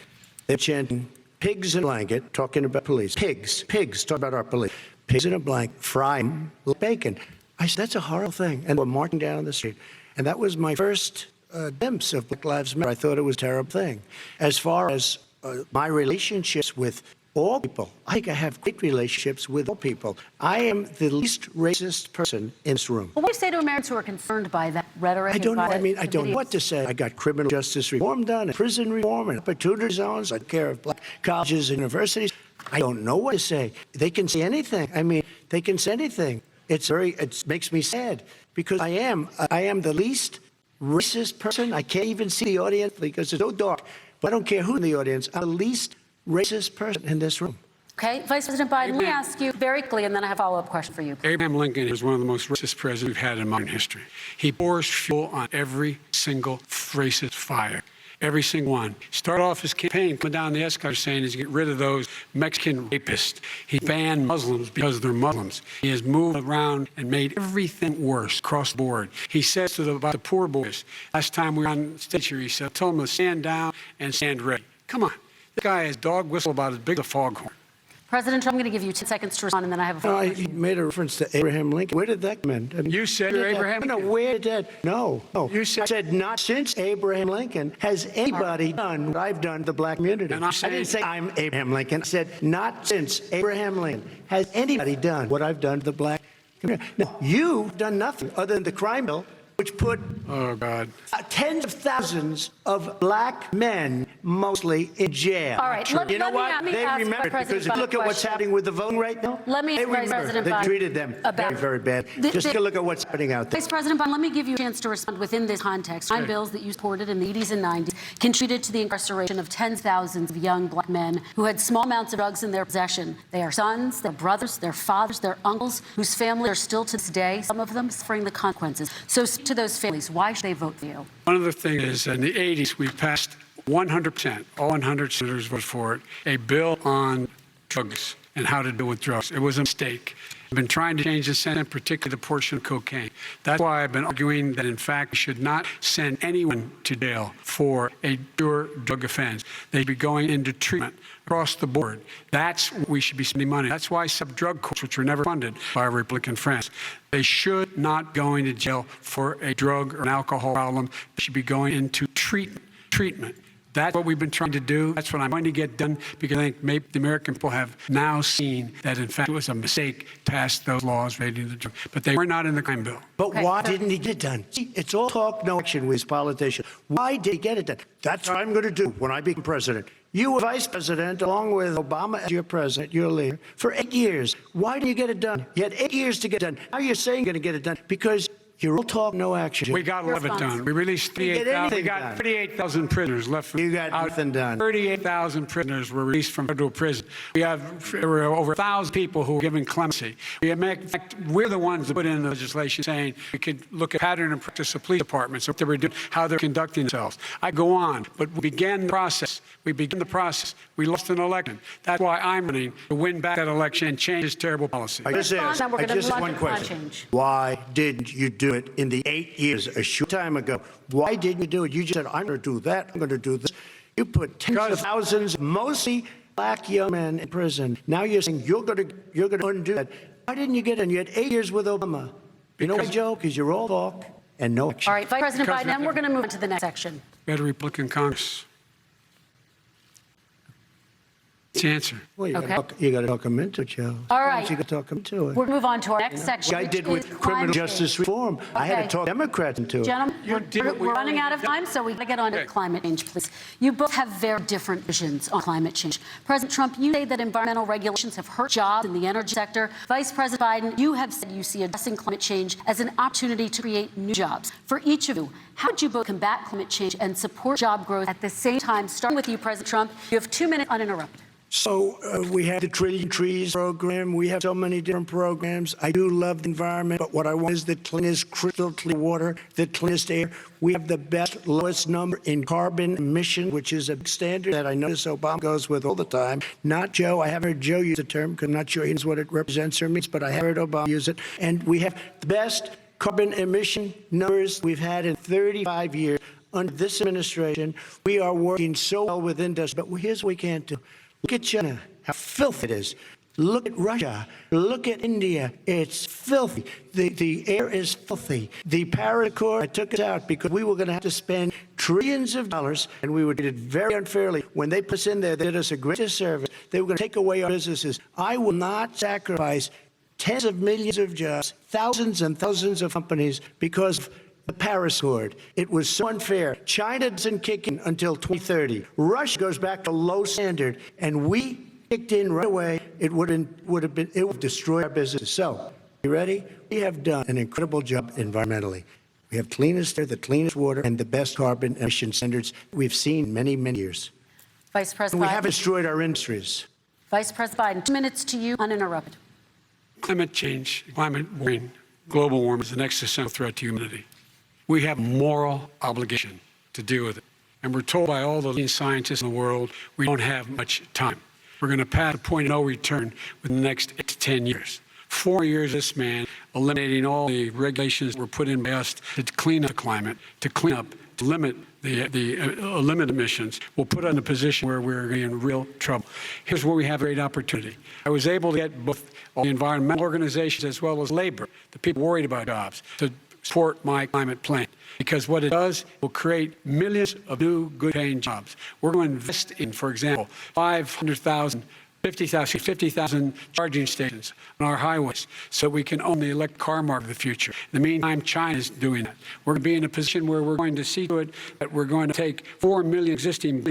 they were chanting pigs in a blanket, talking about police. Pigs, talking about our police. Pigs in a blanket, frying like bacon. I said, that's a horrible thing. And we're marching down the street. And that was my first glimpse of Black Lives Matter. I thought it was a terrible thing. As far as my relationships with all people. I think I have great relationships with all people. I am the least racist person in this room. Well, what do you say to Americans who are concerned by that rhetoric? I don't know. and by I mean, the I don't know videos? what to say. I got criminal justice reform done, and prison reform, and opportunity zones. I take care of black colleges and universities. I don't know what to say. They can say anything. I mean, they can say anything. It makes me sad because I am the least racist person. I can't even see the audience because it's so dark. But I don't care who's in the audience. I'm the least racist person in this room. Okay, Vice President Biden, let me ask you very quickly, and then I have a follow-up question for you. Abraham Lincoln was one of the most racist presidents we've had in modern history. He pours fuel on every single racist fire. Every single one. Started off his campaign coming down the escalator saying he's get rid of those Mexican rapists. He banned Muslims because they're Muslims. He has moved around and made everything worse across the board. He says about the poor boys. Last time we were on stage here, he said, tell them to stand down and stand ready. Come on. This guy has dog whistle about as big as a foghorn. President Trump, I'm going to give you 10 seconds to respond, and then I have a follow-up. He made a reference to Abraham Lincoln. Where did that come in? I mean, You said where did Abraham that, No, Lincoln. where did that? No. You said- I said not since Abraham Lincoln has anybody done what I've done to the black community. And I'm I saying- didn't say I'm Abraham Lincoln. I said not since Abraham Lincoln has anybody done what I've done to the black community. No, you've done nothing other than the crime bill, which put Oh, God. tens of thousands of black men, mostly in jail. All right, You know what? They ask remember it President because if you look at Biden a what's question. happening with the voting right now, Let me they ask Vice remember. President They Biden treated them about- very, very bad. Just take a look at what's happening out there. Vice President Biden, let me give you a chance to respond within this context. 9 bills that you supported in the 80s and 90s contributed to the incarceration of tens of thousands of young black men who had small amounts of drugs in their possession. They are sons, their brothers, their fathers, their uncles, whose families are still to this day, some of them suffering the consequences. So to those families, why should they vote for you? One of the things is in the 80s, we passed 100%, all 100 senators voted for it, a bill on drugs and how to deal with drugs. It was a mistake. I've been trying to change the Senate, particularly the portion of cocaine. That's why I've been arguing that, in fact, we should not send anyone to jail for a pure drug offense. They should be going into treatment across the board. That's what we should be spending money. That's why sub-drug courts, which were never funded by Republican friends, they should not go into jail for a drug or an alcohol problem. They should be going into treatment. That's what we've been trying to do. That's what I'm going to get done because I think maybe the American people have now seen that, in fact, it was a mistake to pass those laws relating to the drug. But they were not in the crime bill. But why didn't he get it done? See, it's all talk, no action with his politicians. Why did he get it done? That's what I'm going to do when I become president. You were vice president, along with Obama as your president, your leader, for 8 years. Why didn't you get it done? You had 8 years to get it done. Now you're saying you're going to get it done because you're all talk, no action. We got 11 done. We released You get 38,000. We anything got done. 38,000 prisoners left. You got nothing done. 38,000 prisoners were released from federal prison. There were over 1,000 people who were given clemency. In fact, we're the ones that put in the legislation saying we could look at pattern and practice of police departments, what they were doing, how they're conducting themselves. I go on, but we began the process. We lost an election. That's why I'm running to win back that election and change this terrible policy. I just asked, Now we're I gonna just move on one to climate question. change. Why didn't you do it in the 8 years, a short time ago? Why didn't you do it? You just said, I'm going to do that, I'm going to do this. You put tens of thousands, mostly black young men in prison. Now you're saying you're going to undo that. Why didn't you get it? You had 8 years with Obama. You know why, Joe? Because you're all talk and no action. All right, Vice President Because Biden, then we're going to move on to the next section. We had a Republican Congress. It's the answer. Well, you Okay. got to talk them into it, Joe. All right. You got to talk them into it. We'll move on to our next section. I which did with is criminal climate justice change. reform. I had Okay. to talk Democrats into it. Gentlemen, You did what we we're running out already of time, so we got to get on to Okay. climate change, please. You both have very different visions on climate change. President Trump, you say that environmental regulations have hurt jobs in the energy sector. Vice President Biden, you have said you see addressing climate change as an opportunity to create new jobs. For each of you, how would you both combat climate change and support job growth at the same time? Starting with you, President Trump, you have 2 minutes uninterrupted. So we have the Trillion Trees program. We have so many different programs. I do love the environment, but what I want is the cleanest, crystal clear water, the cleanest air. We have the best, lowest number in carbon emission, which is a standard that I notice Obama goes with all the time. Not Joe. I haven't heard Joe use the term because I'm not sure he knows what it represents or means, but I have heard Obama use it. And we have the best carbon emission numbers we've had in 35 years. Under this administration, we are working so well with industry, but here's what we can't do. Look at China, how filthy it is. Look at Russia. Look at India. It's filthy. The air is filthy. The Paris Accord took us out because we were going to have to spend trillions of dollars, and we were treated very unfairly. When they put us in there, they did us a great disservice. They were going to take away our businesses. I will not sacrifice tens of millions of jobs, thousands and thousands of companies because of the Paris Accord. It was so unfair. China doesn't kick in until 2030. Russia goes back to low standard, and we kicked in right away. It would destroy our businesses. So, you ready? We have done an incredible job environmentally. We have cleanest air, the cleanest water, and the best carbon emission standards we've seen in many, many years. Vice President We Biden. haven't destroyed our industries. Vice President Biden, 2 minutes to you, uninterrupted. Climate change, climate warming, global warming is an existential threat to humanity. We have a moral obligation to deal with it. And we're told by all the leading scientists in the world we don't have much time. We're going to pass a point of no return within the next 8 to 10 years. 4 years, this man eliminating all the regulations that were put in by us to clean up the climate, to clean up, to limit limit emissions, will put us in a position where we're in real trouble. Here's where we have a great opportunity. I was able to get both all the environmental organizations as well as labor, the people worried about jobs, to support my climate plan. Because what it does will create millions of new, good-paying jobs. We're going to invest in, for example, 50,000 charging stations on our highways so we can own the electric car market of the future. In the meantime, China is doing that. We're going to be in a position where we're going to see to it that we're going to take 4 million existing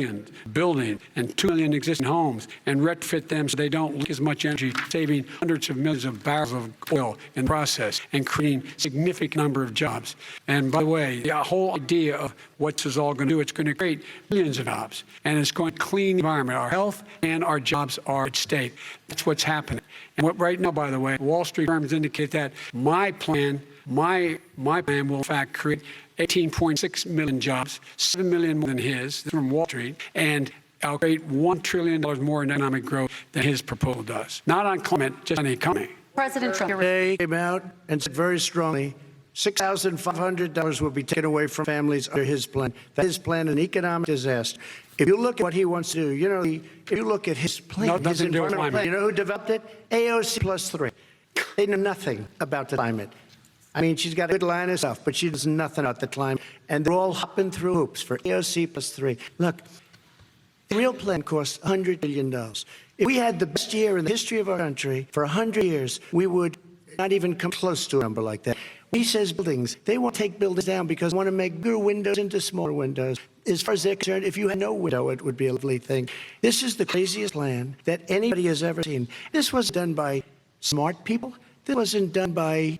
buildings and 2 million existing homes and retrofit them so they don't leak as much energy, saving hundreds of millions of barrels of oil in the process and creating a significant number of jobs. And by the way, the whole idea of what this is all going to do, it's going to create millions of jobs, and it's going to clean the environment. Our health and our jobs are at stake. That's what's happening. And what right now, by the way, Wall Street firms indicate that my plan will in fact create 18.6 million jobs, 7 million more than his, from Wall Street, and I'll create $1 trillion more in economic growth than his proposal does. Not on climate, just on the economy. President Trump. They came out and said very strongly, $6,500 will be taken away from families under his plan. That is plan an economic disaster. If you look at what he wants to do, if you look at his plan, his environmental plan, you know who developed it? AOC plus 3. They know nothing about the climate. I mean, she's got a good line of stuff, but she knows nothing about the climate. And they're all hopping through hoops for AOC plus 3. Look, the real plan costs $100 billion. If we had the best year in the history of our country for 100 years, we would not even come close to a number like that. He says buildings. They want to take buildings down because they want to make bigger windows into smaller windows. As far as they're concerned, if you had no window, it would be a lovely thing. This is the craziest plan that anybody has ever seen. This was done by smart people. This wasn't done by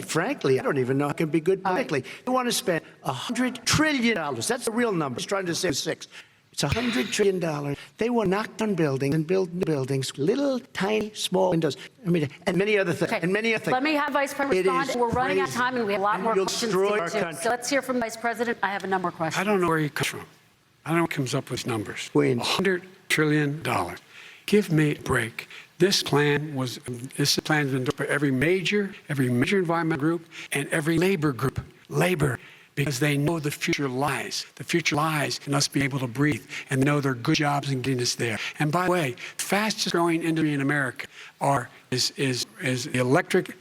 frankly, I don't even know how it can be good politically. They want to spend $100 trillion. That's the real number. He's trying to say 6. It's $100 trillion. They will knock down buildings and build new buildings, little, tiny, small windows. I mean, and many other things. Okay. And many other things. Let me have Vice President respond. We're running out of time, and we have a lot more You'll questions destroy to our get to. country. So let's hear from Vice President. I have a number of questions. I don't know where he comes from. I don't know what comes up with numbers. Queens. $100 trillion. Give me a break. This plan has been done for every major environmental group and every labor group. Labor. Because they know the future lies. The future lies in us being able to breathe, and they know there are good jobs in getting us there. And by the way, the fastest growing industry in America is the electric,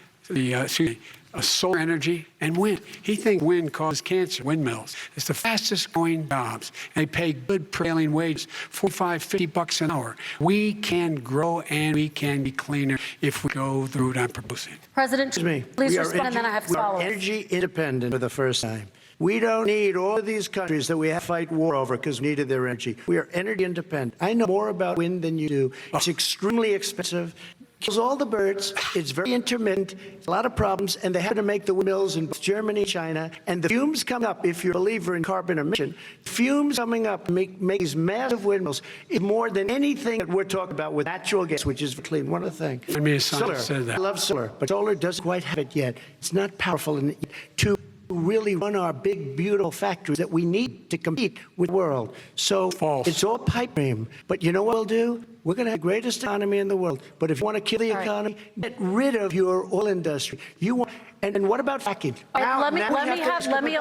solar energy and wind. He thinks wind causes cancer, windmills. It's the fastest growing jobs. And they pay good prevailing wages, $45, $50 an hour. We can grow and we can be cleaner if we go the route I'm proposing. President, please respond, and then I have to follow. We are energy independent for the first time. We don't need all of these countries that we have to fight war over because we needed their energy. We are energy independent. I know more about wind than you do. It's extremely expensive. Kills all the birds. It's very intermittent. A lot of problems, and they have to make the windmills in both Germany and China. And the fumes come up, if you're a believer in carbon emission, fumes coming up make these massive windmills is more than anything that we're talking about with natural gas, which is clean. One other thing. I mean, solar. Said that. I love solar, but solar doesn't quite have it yet. It's not powerful enough to really run our big, beautiful factories that we need to compete with the world. So False. It's all pipe dream. But you know what we'll do? We're going to have the greatest economy in the world. But if you want to kill the economy, get rid of your oil industry. And what about fracking? All right, let me have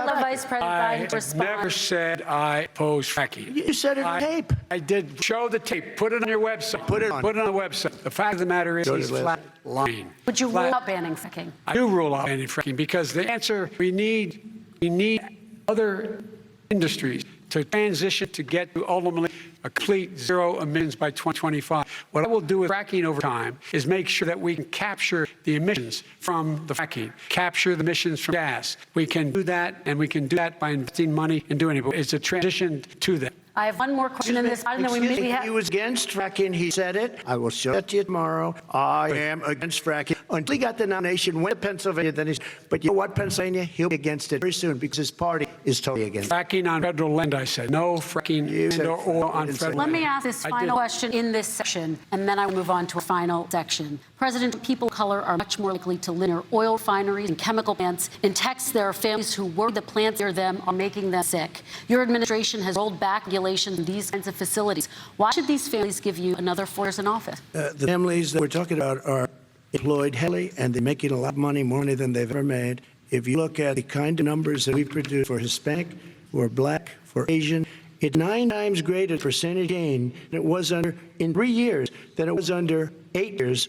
let Vice President I Biden respond. never said I oppose fracking. You said it on tape. I did. Show the tape. Put it on your website. Put it on the website. The fact of the matter is he's flat lying. Would you rule out banning fracking? I do rule out banning fracking because the answer we need other industries to transition to get to ultimately a complete zero emissions by 2025. What I will do with fracking over time is make sure that we can capture the emissions from the fracking, capture the emissions from gas. We can do that, and we can do that by investing money and doing it. But it's a transition to that. I have one more question in this. And then we have. He was against fracking. He said it. I will show that to you tomorrow. I am against fracking. Until he got the nomination, went to Pennsylvania, then he's. But you know what, Pennsylvania? He'll be against it very soon because his party is totally against it. Fracking on federal land, I said. No fracking or oil on federal land. Let me ask this final question in this section, and then I will move on to a final section. President, people of color are much more likely to live near oil refineries and chemical plants. In Texas, there are families who worry the plants near them are making them sick. Your administration has rolled back regulations in these kinds of facilities. Why should these families give you another 4 years in office? The families that we're talking about are employed heavily, and they're making a lot of money, more money than they've ever made. If you look at the kind of numbers that we produce for Hispanic, for Black, for Asian, it's 9 times greater percentage gain than it was under, in 3 years, than it was under 8 years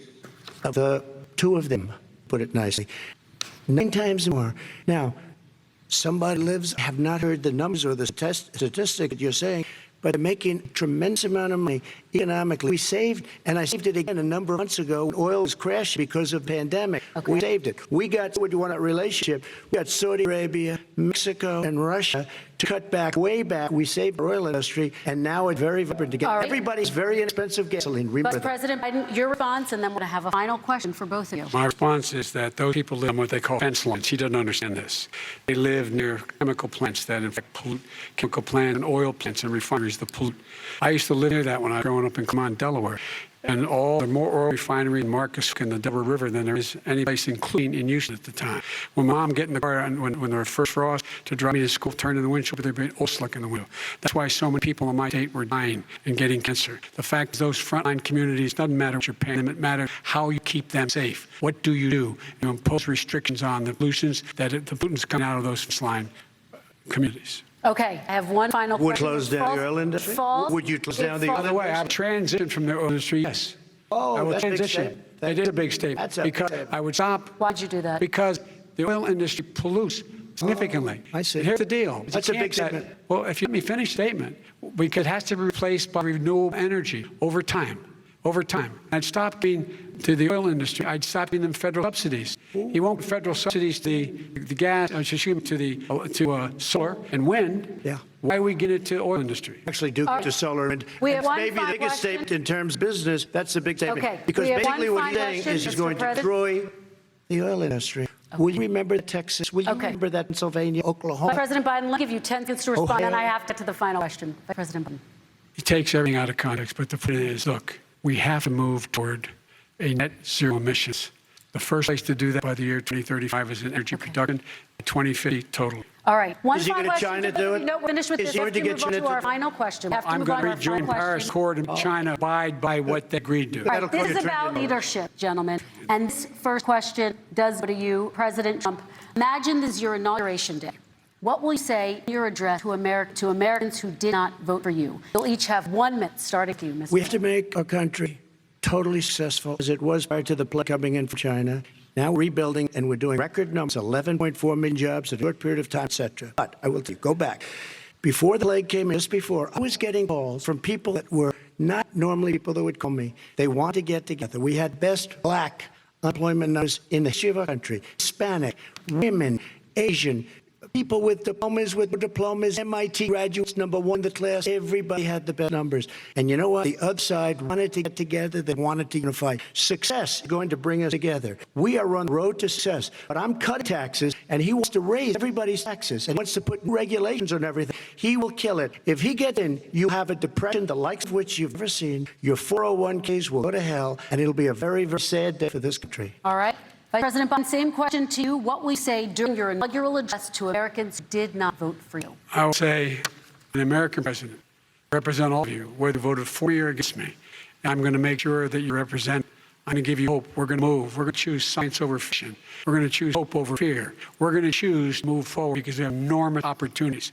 of the 2 of them, put it nicely. 9 times more. Now, somebody lives, have not heard the numbers or the statistic that you're saying, but they're making a tremendous amount of money economically. We saved, and I saved it again a number of months ago when oil was crashing because of the pandemic. Okay. We saved it. We got, what do you want, a relationship? We got Saudi Arabia, Mexico, and Russia to cut back, way back. We saved our oil industry, and now it's very vibrant again. Right. Everybody's very inexpensive gasoline. Remember Vice President Biden, your response, and then we're going to have a final question for both of you. My response is that those people live on what they call fence lines. He doesn't understand this. They live near chemical plants that, in fact, pollute, chemical plants and oil plants and refineries that pollute. I used to live near that when I was growing up in Clermont, Delaware. And there are more oil refinery in Marcus in the Delaware River than there is any place, including in Houston at the time. When Mom get in the car and when there was first frost to drive me to school, turn in the windshield, there'd be oil slick in the window. That's why so many people in my state were dying and getting cancer. The fact is those frontline communities, doesn't matter what you're paying them, it matters how you keep them safe. What do? You impose restrictions on the pollutants that the pollutants come out of those frontline communities. Okay, I have one final question. Would close down the oil industry? Would you close down the oil industry? By the way, I've transitioned from the oil industry, yes. Oh, I will that's transition. a big statement. It is a big statement. Because I would stop. Why'd you do that? Because the oil industry pollutes significantly. I see. And here's the deal. That's a big statement. Well, if you let me finish the statement, because it has to be replaced by renewable energy over time. Over time. I'd stop being to the oil industry. I'd stop giving them federal subsidies. He won't give federal subsidies to the gas, to solar and wind. Yeah. Why are we getting it to the oil industry? Actually, do get to solar and We have one maybe the final biggest question. statement in terms of business. That's the big statement. Okay. Because We have basically one what he's final saying question, is he's Mr. going to President. destroy the oil industry. Will you remember Texas? Will you remember that Pennsylvania, Oklahoma? President Biden, let me give you 10 seconds to respond, and I have to get to the final question. Vice President Biden. He takes everything out of context, but the point is, look, we have to move toward a net zero emissions. The first place to do that by the year 2035 is in energy production, 2050 total. All right. One Is he final gonna question. China do it? No, we're finished with Is this. he Let's going to move get on China to our to- final question. We have to I'm move going on to to our rejoin final Paris question. Accord and China abide by what they agreed to. All right, this is about leadership, gentlemen. And this first question does go to you, President Trump. Imagine this is your inauguration day. What will you say in your address to Americans who did not vote for you? You'll each have 1 minute, starting with you, Mr. We have to make our country totally successful as it was prior to the plane coming in from China. Now we're rebuilding, and we're doing record numbers, 11.4 million jobs in a short period of time, et cetera. But I will tell you, go back. Before the leg came in, just before, I was getting calls from people that were not normally people that would call me. They want to get together. We had best Black unemployment numbers in the history of our country. Hispanic, women, Asian, people with diplomas, MIT graduates, #1 in the class. Everybody had the best numbers. And you know what? The other side wanted to get together. They wanted to unify. Success is going to bring us together. We are on the road to success. But I'm cutting taxes, and he wants to raise everybody's taxes, and wants to put regulations on everything. He will kill it. If he gets in, you have a depression, the likes of which you've never seen. Your 401ks will go to hell, and it'll be a very, very sad day for this country. All right. Vice President Biden, same question to you. What will you say during your inaugural address to Americans who did not vote for you? I will say, an American president, represent all of you, whether you voted for me or against me. I'm going to make sure that you represent I'm going to give you hope. We're going to move. We're going to choose science over fiction. We're going to choose hope over fear. We're going to choose to move forward because we have enormous opportunities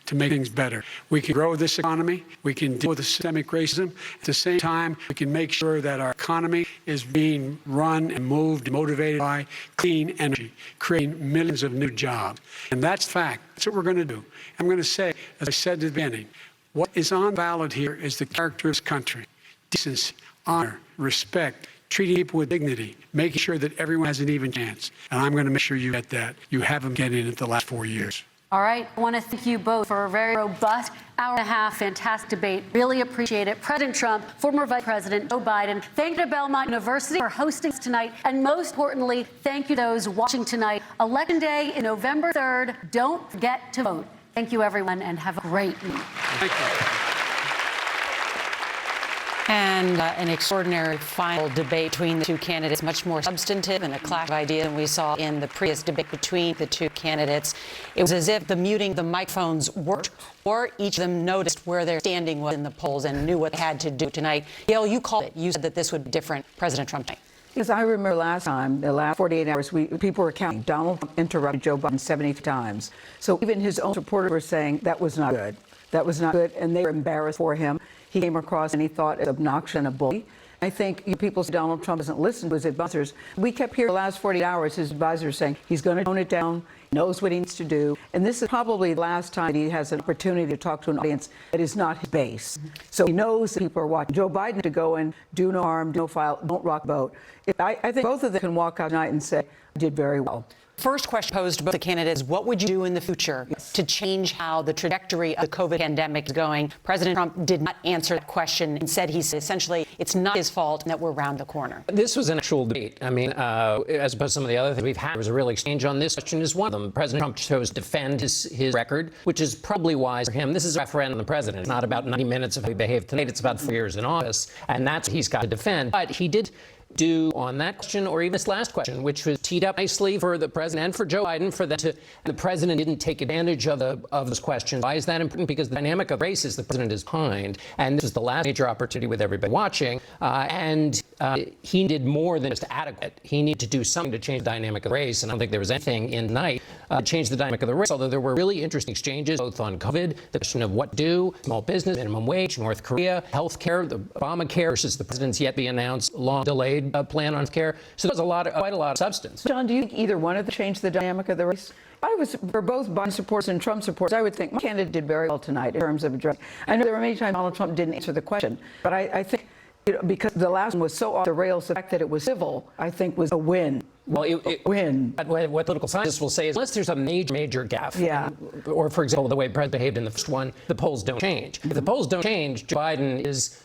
to make things better. We can grow this economy. We can deal with the systemic racism. At the same time, we can make sure that our economy is being run and moved and motivated by clean energy, creating millions of new jobs. And that's fact. That's what we're going to do. I'm going to say, as I said at the beginning, what is on ballot here is the character of this country: decency, honor, respect, treating people with dignity, making sure that everyone has an even chance. And I'm going to make sure you get that. You haven't getting it the last 4 years. All right. I want to thank you both for a very robust hour and a half, fantastic debate. Really appreciate it. President Trump, former Vice President Joe Biden, thank you to Belmont University for hosting us tonight. And most importantly, thank you to those watching tonight. Election Day is November 3rd. Don't forget to vote. Thank you, everyone, and have a great week. Thank you. And an extraordinary final debate between the two candidates, much more substantive and a clash of ideas than we saw in the previous debate between the two candidates. It was as if the muting the microphones worked, or each of them noticed where their standing was in the polls and knew what they had to do tonight. Gail, you called it. You said that this would be different. President Trump tonight. Because I remember last time, the last 48 hours, people were counting. Donald Trump interrupted Joe Biden 70 times. So even his own supporters were saying that was not good. That was not good, and they were embarrassed for him. He came across and he thought as obnoxious and a bully. I think people say Donald Trump doesn't listen to his advisors. We kept hearing the last 48 hours his advisors saying he's going to tone it down, knows what he needs to do. And this is probably the last time he has an opportunity to talk to an audience that is not his base. So he knows that people are watching. Joe Biden to go and do no harm, do no foul, don't rock the boat. I think both of them can walk out tonight and say, I did very well. First question posed to both the candidates: what would you do in the future to change how the trajectory of the COVID pandemic is going? President Trump did not answer that question and said essentially it's not his fault and that we're around the corner. This was an actual debate. I mean, as opposed to some of the other things we've had, there was a real exchange on this question is one of them. President Trump chose to defend his record, which is probably wise for him. This is a referendum on the president. It's not about 90 minutes of how he behaved tonight. It's about 4 years in office, and that's what he's got to defend. But he did do on that question, or even this last question, which was teed up nicely for the president and for Joe Biden, for them to. The president didn't take advantage of this question. Why is that important? Because the dynamic of race is the president is behind, and this is the last major opportunity with everybody watching. He did more than just adequate. He needed to do something to change the dynamic of the race, and I don't think there was anything in tonight to change the dynamic of the race. Although there were really interesting exchanges, both on COVID, the question of what to do, small business, minimum wage, North Korea, health care, the Obamacare versus the president's yet to be announced, long delayed plan on care. So there's quite a lot of substance. John, do you think either one of them changed the dynamic of the race? I was for both Biden supporters and Trump supporters. I would think my candidate did very well tonight in terms of addressing. I know there were many times Donald Trump didn't answer the question, but I think because the last one was so off the rails, the fact that it was civil, I think, was a win. Well, win. What political scientists will say is, unless there's a major gaffe, or for example, the way the president behaved in the first one, the polls don't change. If the polls don't change, Joe Biden is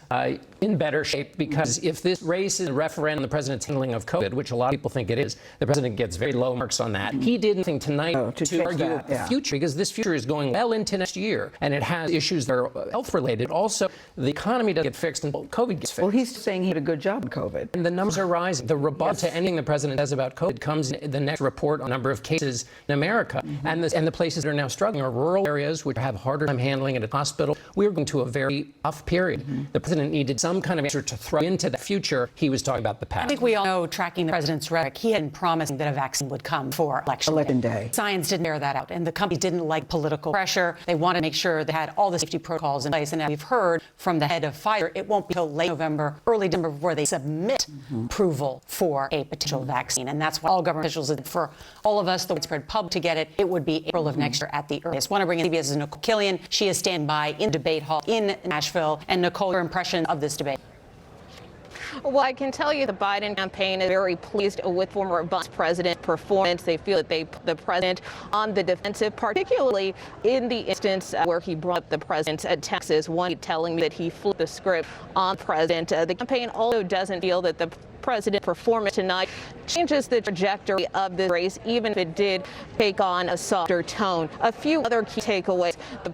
in better shape, because if this race is a referendum on the president's handling of COVID, which a lot of people think it is, the president gets very low marks on that. He did nothing tonight to argue the future, because this future is going well into next year, and it has issues that are health-related. Also, the economy doesn't get fixed until COVID gets fixed. Well, he's saying he did a good job in COVID. And the numbers are rising. The rebuttal to anything the president says about COVID comes in the next report on number of cases in America. And the places that are now struggling are rural areas, which have harder time handling it at hospital. We're going to a very tough period. The president needed some kind of answer to throw into the future. He was talking about the past. I think we all know, tracking the president's rhetoric, he had been promising that a vaccine would come for election day. Science didn't bear that out, and the companies didn't like political pressure. They wanted to make sure they had all the safety protocols in place. And now we've heard from the head of Pfizer, it won't be until late November, early December before they submit approval for a potential vaccine. And that's why all government officials, for all of us, the widespread public, to get it, it would be April of next year at the earliest. I want to bring in CBS's Nicole Killion. She is standing by in debate hall in Nashville. And Nicole, your impression of this debate? Well, I can tell you the Biden campaign is very pleased with former Vice President's performance. They feel that they put the president on the defensive, particularly in the instance where he brought up the president at Texas, one telling me that he flipped the script on the president. The campaign also doesn't feel that the president's performance tonight changes the trajectory of the race, even if it did take on a softer tone. A few other key takeaways. The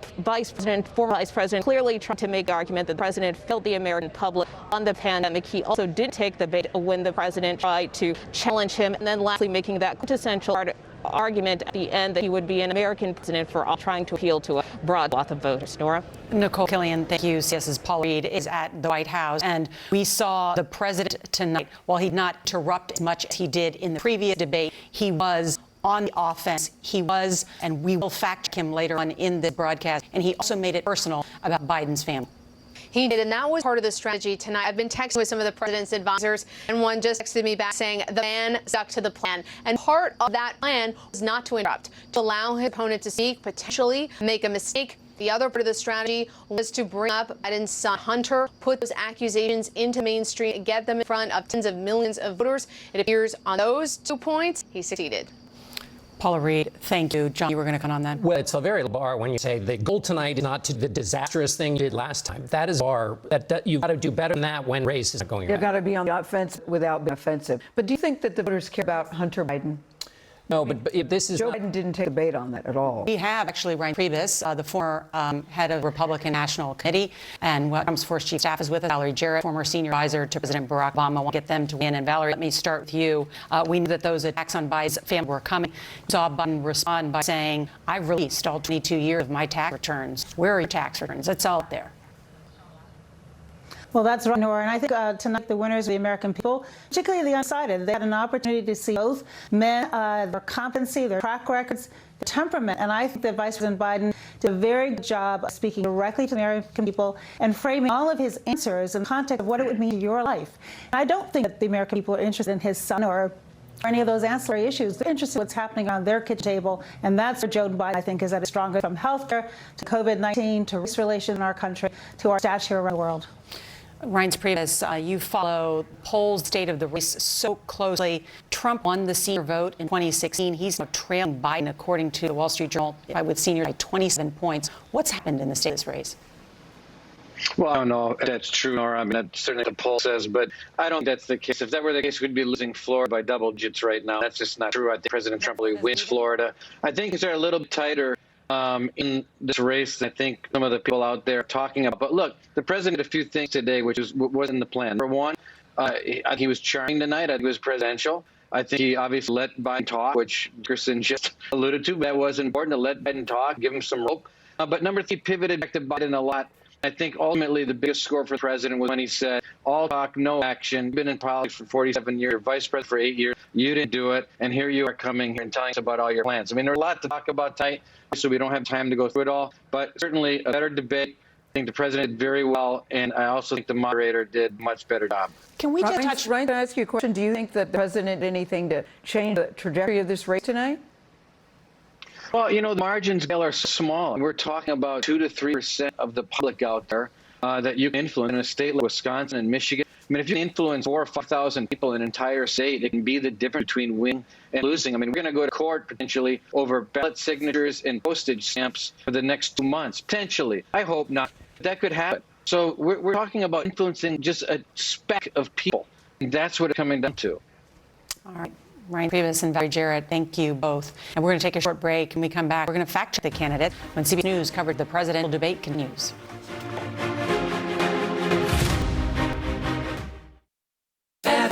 former vice president, clearly trying to make the argument that the president failed the American public on the pandemic. He also didn't take the bait when the president tried to challenge him. And then lastly, making that quintessential argument at the end that he would be an American president for all, trying to appeal to a broad swath of voters. Nora? Nicole Killian, thank you. CBS's Paul Reed is at the White House, and we saw the president tonight. While he did not interrupt as much as he did in the previous debate, he was on the offense. He was, and we will fact check him later on in the broadcast, and he also made it personal about Biden's family. He did, and that was part of the strategy tonight. I've been texting with some of the president's advisors, and one just texted me back saying the man stuck to the plan. And part of that plan was not to interrupt, to allow his opponent to speak, potentially make a mistake. The other part of the strategy was to bring up Biden's son, Hunter, put those accusations into mainstream, get them in front of tens of millions of voters. It appears on those 2 points, he succeeded. Paula Reed, thank you. John, you were going to come on that. Well, it's a very low bar when you say the goal tonight is not to the disastrous thing you did last time. That is a bar that you've got to do better than that when race is going You've right. got to be on the offense without being offensive. But do you think that the voters care about Hunter Biden? No, but if this is Joe not, Biden didn't take a bait on that at all. We have actually Ryan Priebus, the former head of the Republican National Committee, and Trump's first chief of staff is with us, Valerie Jarrett, former senior advisor to President Barack Obama. I want to get them to win. And Valerie, let me start with you. We knew that those attacks on Biden's family were coming. We saw Biden respond by saying, I've released all 22 years of my tax returns. Where are your tax returns? It's all out there. Well, that's right, Nora. And I think tonight the winners are the American people, particularly the undecided. They had an opportunity to see both men, their competency, their track records, their temperament. And I think that Vice President Biden did a very good job of speaking directly to the American people and framing all of his answers in the context of what it would mean to your life. And I don't think that the American people are interested in his son or any of those ancillary issues. They're interested in what's happening on their kitchen table, and that's where Joe Biden, I think, is at its strongest, from healthcare to COVID-19 to race relations in our country to our stature here around the world. Ryan Priebus, you follow polls state of the race so closely. Trump won the senior vote in 2016. He's now trailing Biden, according to the Wall Street Journal, with seniors by 27 points. What's happened in the state of this race? Well, I don't know if that's true, Nora. I mean, that's certainly what the poll says, but I don't think that's the case. If that were the case, we'd be losing Florida by double digits right now. That's just not true. I think President Trump really wins Florida. I think things are a little bit tighter in this race than I think some of the people out there are talking about. But look, the president did a few things today, which wasn't in the plan. Number one, he was charming tonight. I think he was presidential. I think he obviously let Biden talk, which Dickerson just alluded to. That was important, to let Biden talk, give him some rope. But number three, pivoted back to Biden a lot. I think ultimately the biggest score for the president was when he said, all talk, no action. You've been in politics for 47 years, you're vice president for 8 years. You didn't do it. And here you are coming here and telling us about all your plans. I mean, there's a lot to talk about tonight, so we don't have time to go through it all. But certainly a better debate. I think the president did very well, and I also think the moderator did a much better job. Can we just touch? Ryan, can I ask you a question? Do you think that the president did anything to change the trajectory of this race tonight? Well, you know, the margins are so small. We're talking about 2 to 3% of the public out there that you can influence in a state like Wisconsin and Michigan. I mean, if you can influence 4,000 or 5,000 people in an entire state, it can be the difference between winning and losing. I mean, we're going to go to court potentially over ballot signatures and postage stamps for the next 2 months. Potentially. I hope not. But that could happen. So we're talking about influencing just a speck of people. And that's what it's coming down to. All right. Ryan Priebus and Valerie Jarrett, thank you both. And we're going to take a short break. When we come back, we're going to fact check the candidate when CBS News covered the presidential debate continues. I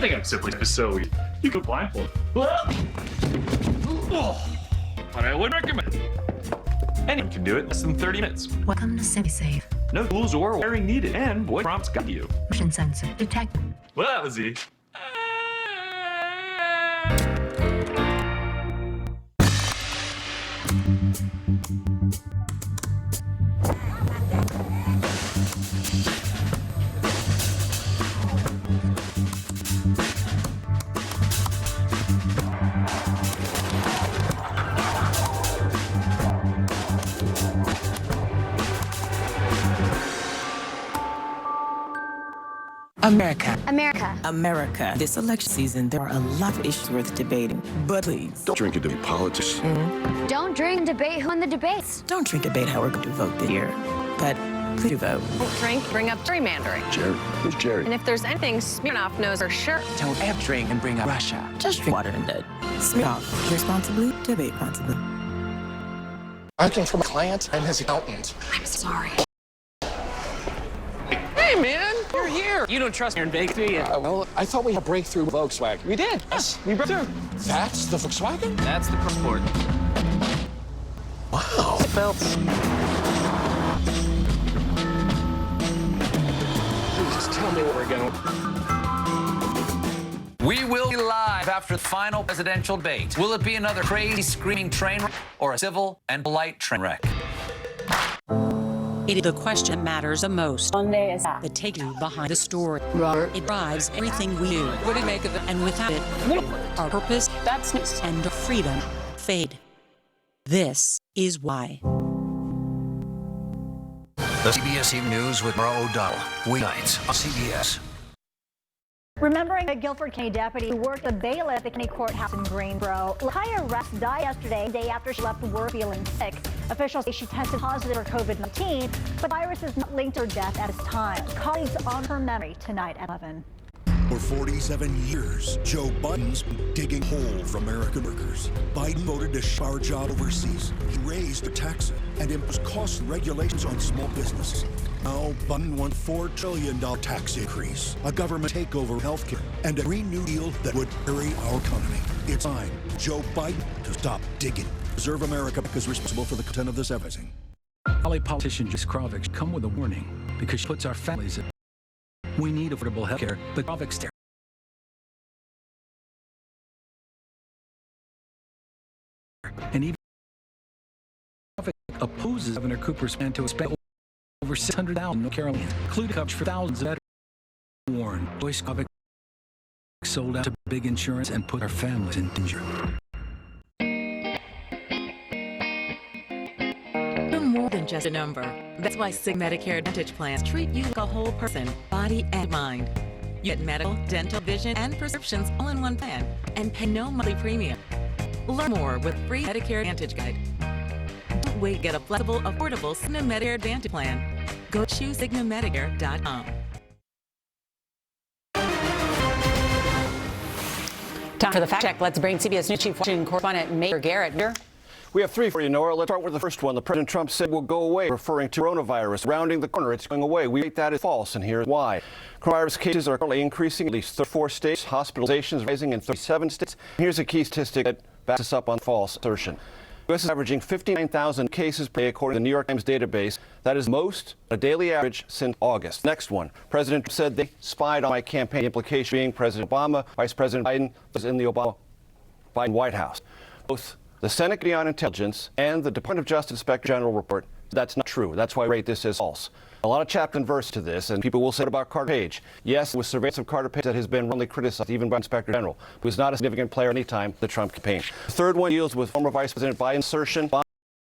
think I'm simply facility. You can blindfold. But I would recommend. Anyone can do it in less than 30 minutes. Welcome to SimSafe. No tools or wiring needed, and voice prompts guide you. Motion sensor detect. Well, that was easy. America. America. America. This election season, there are a lot of issues worth debating. But please, don't drink and debate politics. Don't drink and debate who won the debates. Don't drink and debate how we're going to vote this year. But please do vote. Don't drink, bring up gerrymandering. Jerry? Who's Jerry? And if there's anything Smirnoff knows for sure. Don't ever drink and bring up Russia. Just drink water and dead. Smirnoff. Drink responsibly, debate responsibly. I came from a client and his accountant. I'm sorry. Hey, man, you're you're here. You don't trust me in Vegas, do you? Well, I thought we had a breakthrough with Volkswagen. We did. Yes, we broke through. That's the Volkswagen? That's the passport. Wow. Belts. Just tell me where we're going. We will be live after the final presidential debate. Will it be another crazy, screaming train wreck or a civil and polite train wreck? It is the question that matters the most. Monday is the taking behind the story. Robert. It drives everything we do. What do you make of it? And without it, our purpose, and our freedom fade. This is why. The CBS Evening News with Maura O'Donnell. Weeknights on CBS. Remembering a Guilford County deputy who worked the bailiff at the county courthouse in Greensboro, Lakaya Rex died yesterday, day after she left work feeling sick. Officials say she tested positive for COVID-19, but the virus is not linked to her death at this time. Colleagues honor her memory tonight at 11. For 47 years, Joe Biden's been digging a hole for American workers. Biden voted to ship our job overseas. He raised the taxes and imposed costs and regulations on small businesses. Now, Biden wants $4 trillion tax increase, a government takeover of healthcare, and a Green New Deal that would bury our economy. It's time, Joe Biden, to stop digging. Preserve America is responsible for the content of this advertising. Valley politician Jess Kravik come with a warning because she puts our families at. We need affordable health care, but Kravik's there. And even Kravik opposes Governor Cooper's plan to expend over 600,000 North Carolinians, including coverage for thousands of veterans. Warren, Joyce Kravik sold out to big insurance and put our families in danger. You're more than just a number. That's why Cigna Medicare Advantage plans treat you like a whole person, body and mind. You get medical, dental, vision, and prescriptions all in one plan and pay no monthly premium. Learn more with free Medicare Advantage guide. Don't wait, get a flexible, affordable Cigna Medicare Advantage plan. Go to CignaMedicare.com. Time for the fact check. Let's bring CBS News Chief Washington correspondent Mayor Garrett. We have three for you, Nora. Let's start with the first one. The President Trump said will go away, referring to coronavirus. Rounding the corner, it's going away. We rate that as false, and here's why. Coronavirus cases are currently increasing in at least 34 states. Hospitalizations rising in 37 states. Here's a key statistic that backs us up on false assertion. The U.S. is averaging 59,000 cases per day, according to the New York Times database. That is most, a daily average, since August. Next one. President Trump said they spied on my campaign. The implication being President Obama, Vice President Biden was in the Obama-Biden White House. Both the Senate Committee on Intelligence and the Department of Justice Inspector General report that's not true. That's why I rate this as false. A lot of chapter and verse to this, and people will say about Carter Page. Yes, it was surveillance of Carter Page that has been wrongly criticized, even by Inspector General, who was not a significant player any time in the Trump campaign. The third one deals with former Vice President Biden's assertion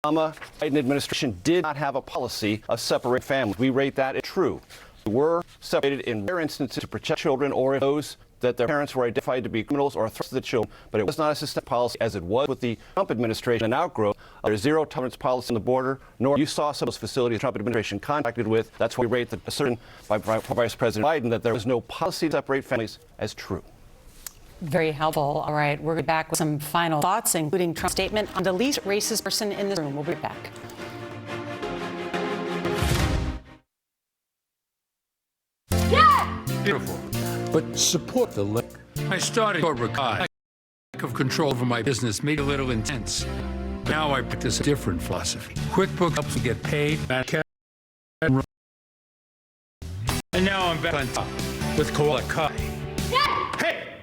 Obama Biden administration did not have a policy of separating families. We rate that as true. We were separated in rare instances to protect children or if those that their parents were identified to be criminals or threats to the children, but it was not a systemic policy as it was with the Trump administration, an outgrowth of their zero tolerance policy on the border, nor you saw some of those facilities the Trump administration contacted with. That's why we rate the assertion by Vice President Biden that there was no policy to separate families as true. Very helpful. All right, we're back with some final thoughts, including Trump's statement on the least racist person in this room. We'll be back. Beautiful. But support the left. I started Cobra Kai. Lack of control over my business made it a little intense. Now I practice a different philosophy. QuickBooks helps me get paid. And now I'm back on top with Koala Kai. Hey!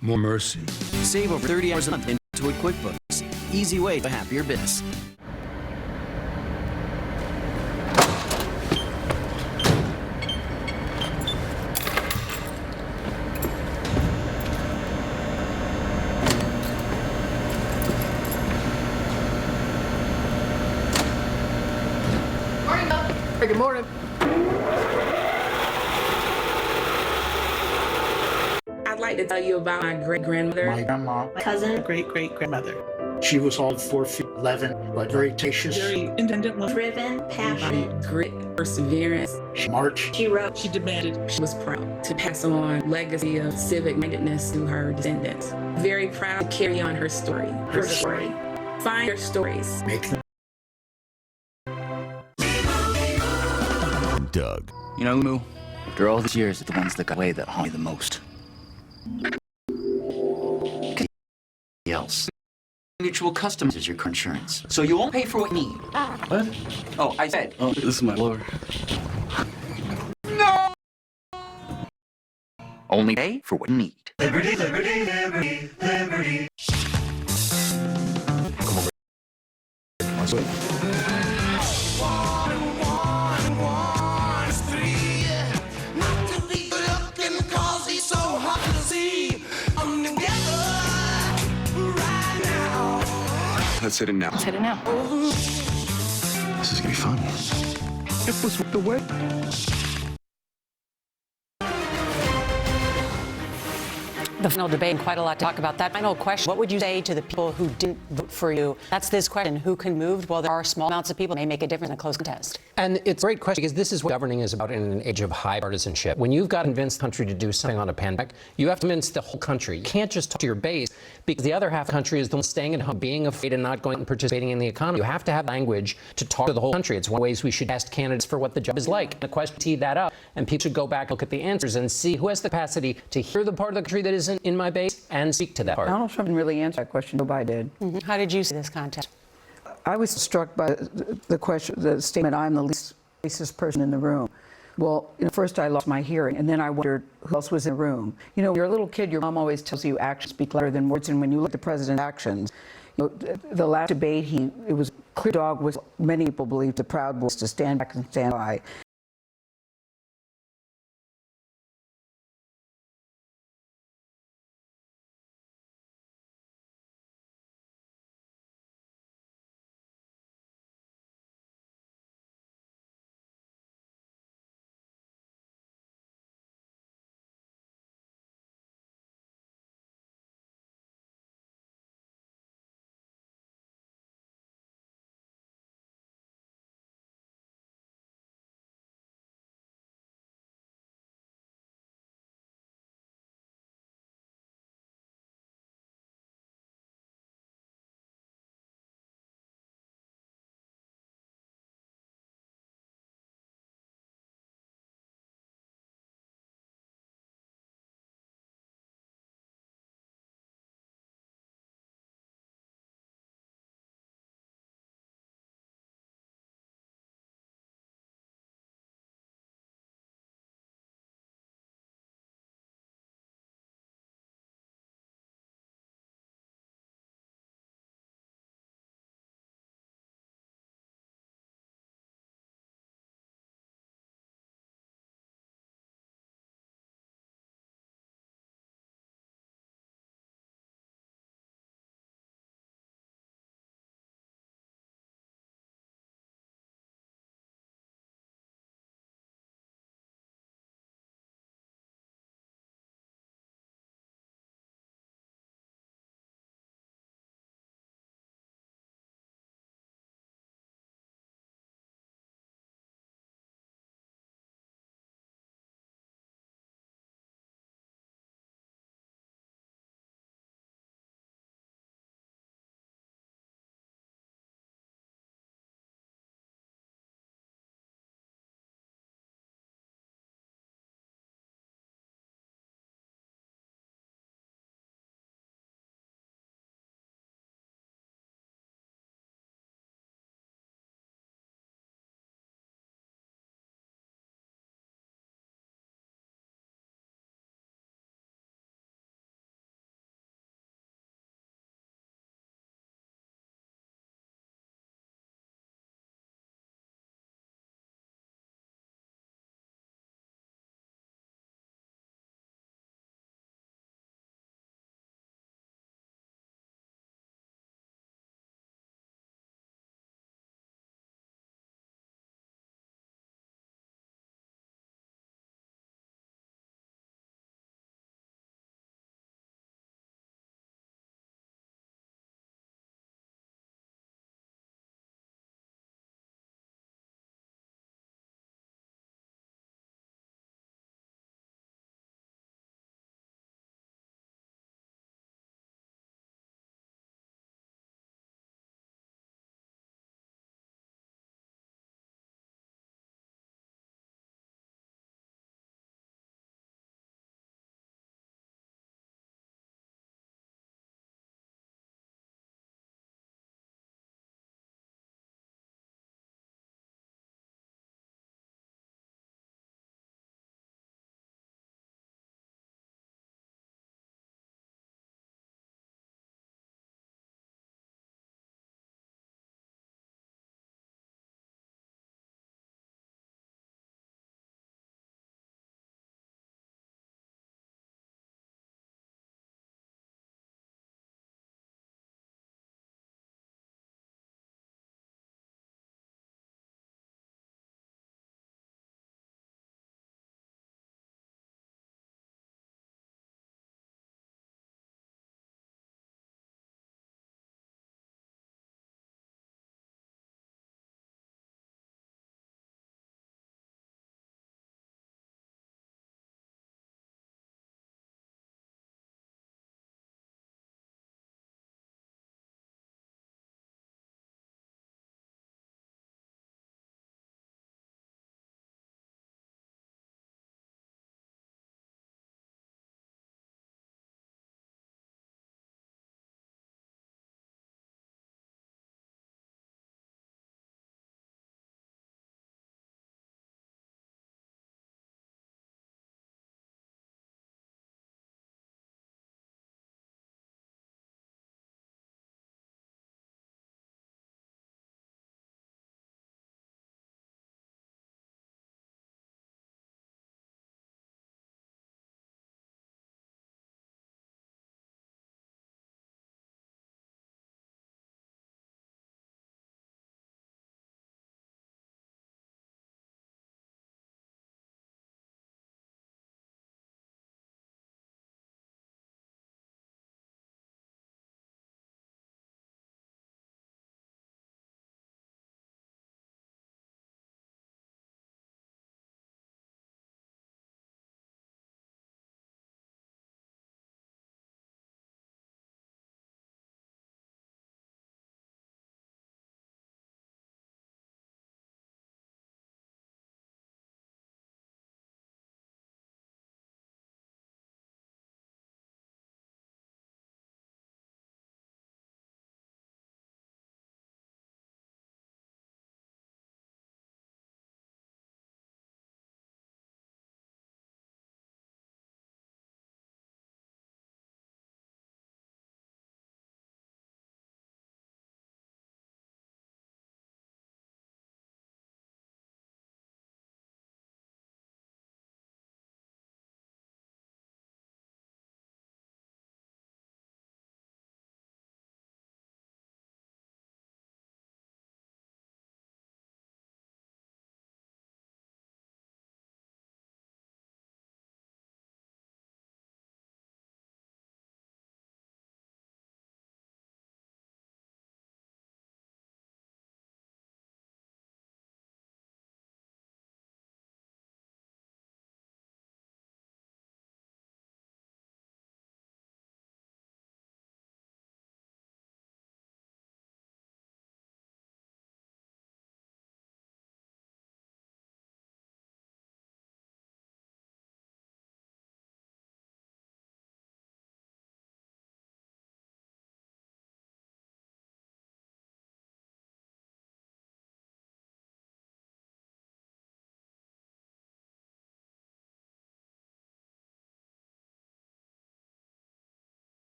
More mercy. Save over 30 hours a month into QuickBooks. Easy way to happier business. Good morning. I'd like to tell you about my great-grandmother. My grandma. My cousin. Great-great-grandmother. She was all 4'11", but very tenacious. Very independent, driven, passionate, grit, perseverance. She marched. She wrote. She demanded. She was proud to pass on legacy of civic-mindedness to her descendants. Very proud to carry on her story. Her story. Find your stories. Make them. Doug. You know, Moo, After all these years, the ones that got away that haunt me the most. Else. Mutual customizes your car insurance, so you won't pay for what you need. What? Oh, I said. Oh, this is my lord. No! Only pay for what you need. Liberty, liberty, liberty, liberty. Come over. Let's go. Let's hit it now. Let's hit it now. This is gonna be fun. It was the way. The final debate, and quite a lot to talk about. That final question, what would you say to the people who didn't vote for you? That's this question, who can move? Well, there are small amounts of people that may make a difference in a close contest. And it's a great question because this is what governing is about in an age of high partisanship. When you've got to convince the country to do something on a pandemic, you have to convince the whole country. You can't just talk to your base because the other half of the country is the one staying at home, being afraid and not going and participating in the economy. You have to have language to talk to the whole country. It's one of the ways we should ask candidates for what the job is like. The question, tee that up, and people should go back and look at the answers and see who has the capacity to hear the part of the country that isn't in my base and speak to that part. Donald Trump didn't really answer that question. Joe Biden did. How did you see this contest? I was struck by the question, the statement, I'm the least racist person in the room. Well, first I lost my hearing, and then I wondered who else was in the room. When you're a little kid, your mom always tells you actions speak louder than words, and when you look at the president's actions, the last debate, it was clear dog was, many people believe, the Proud Boys to stand back and stand by.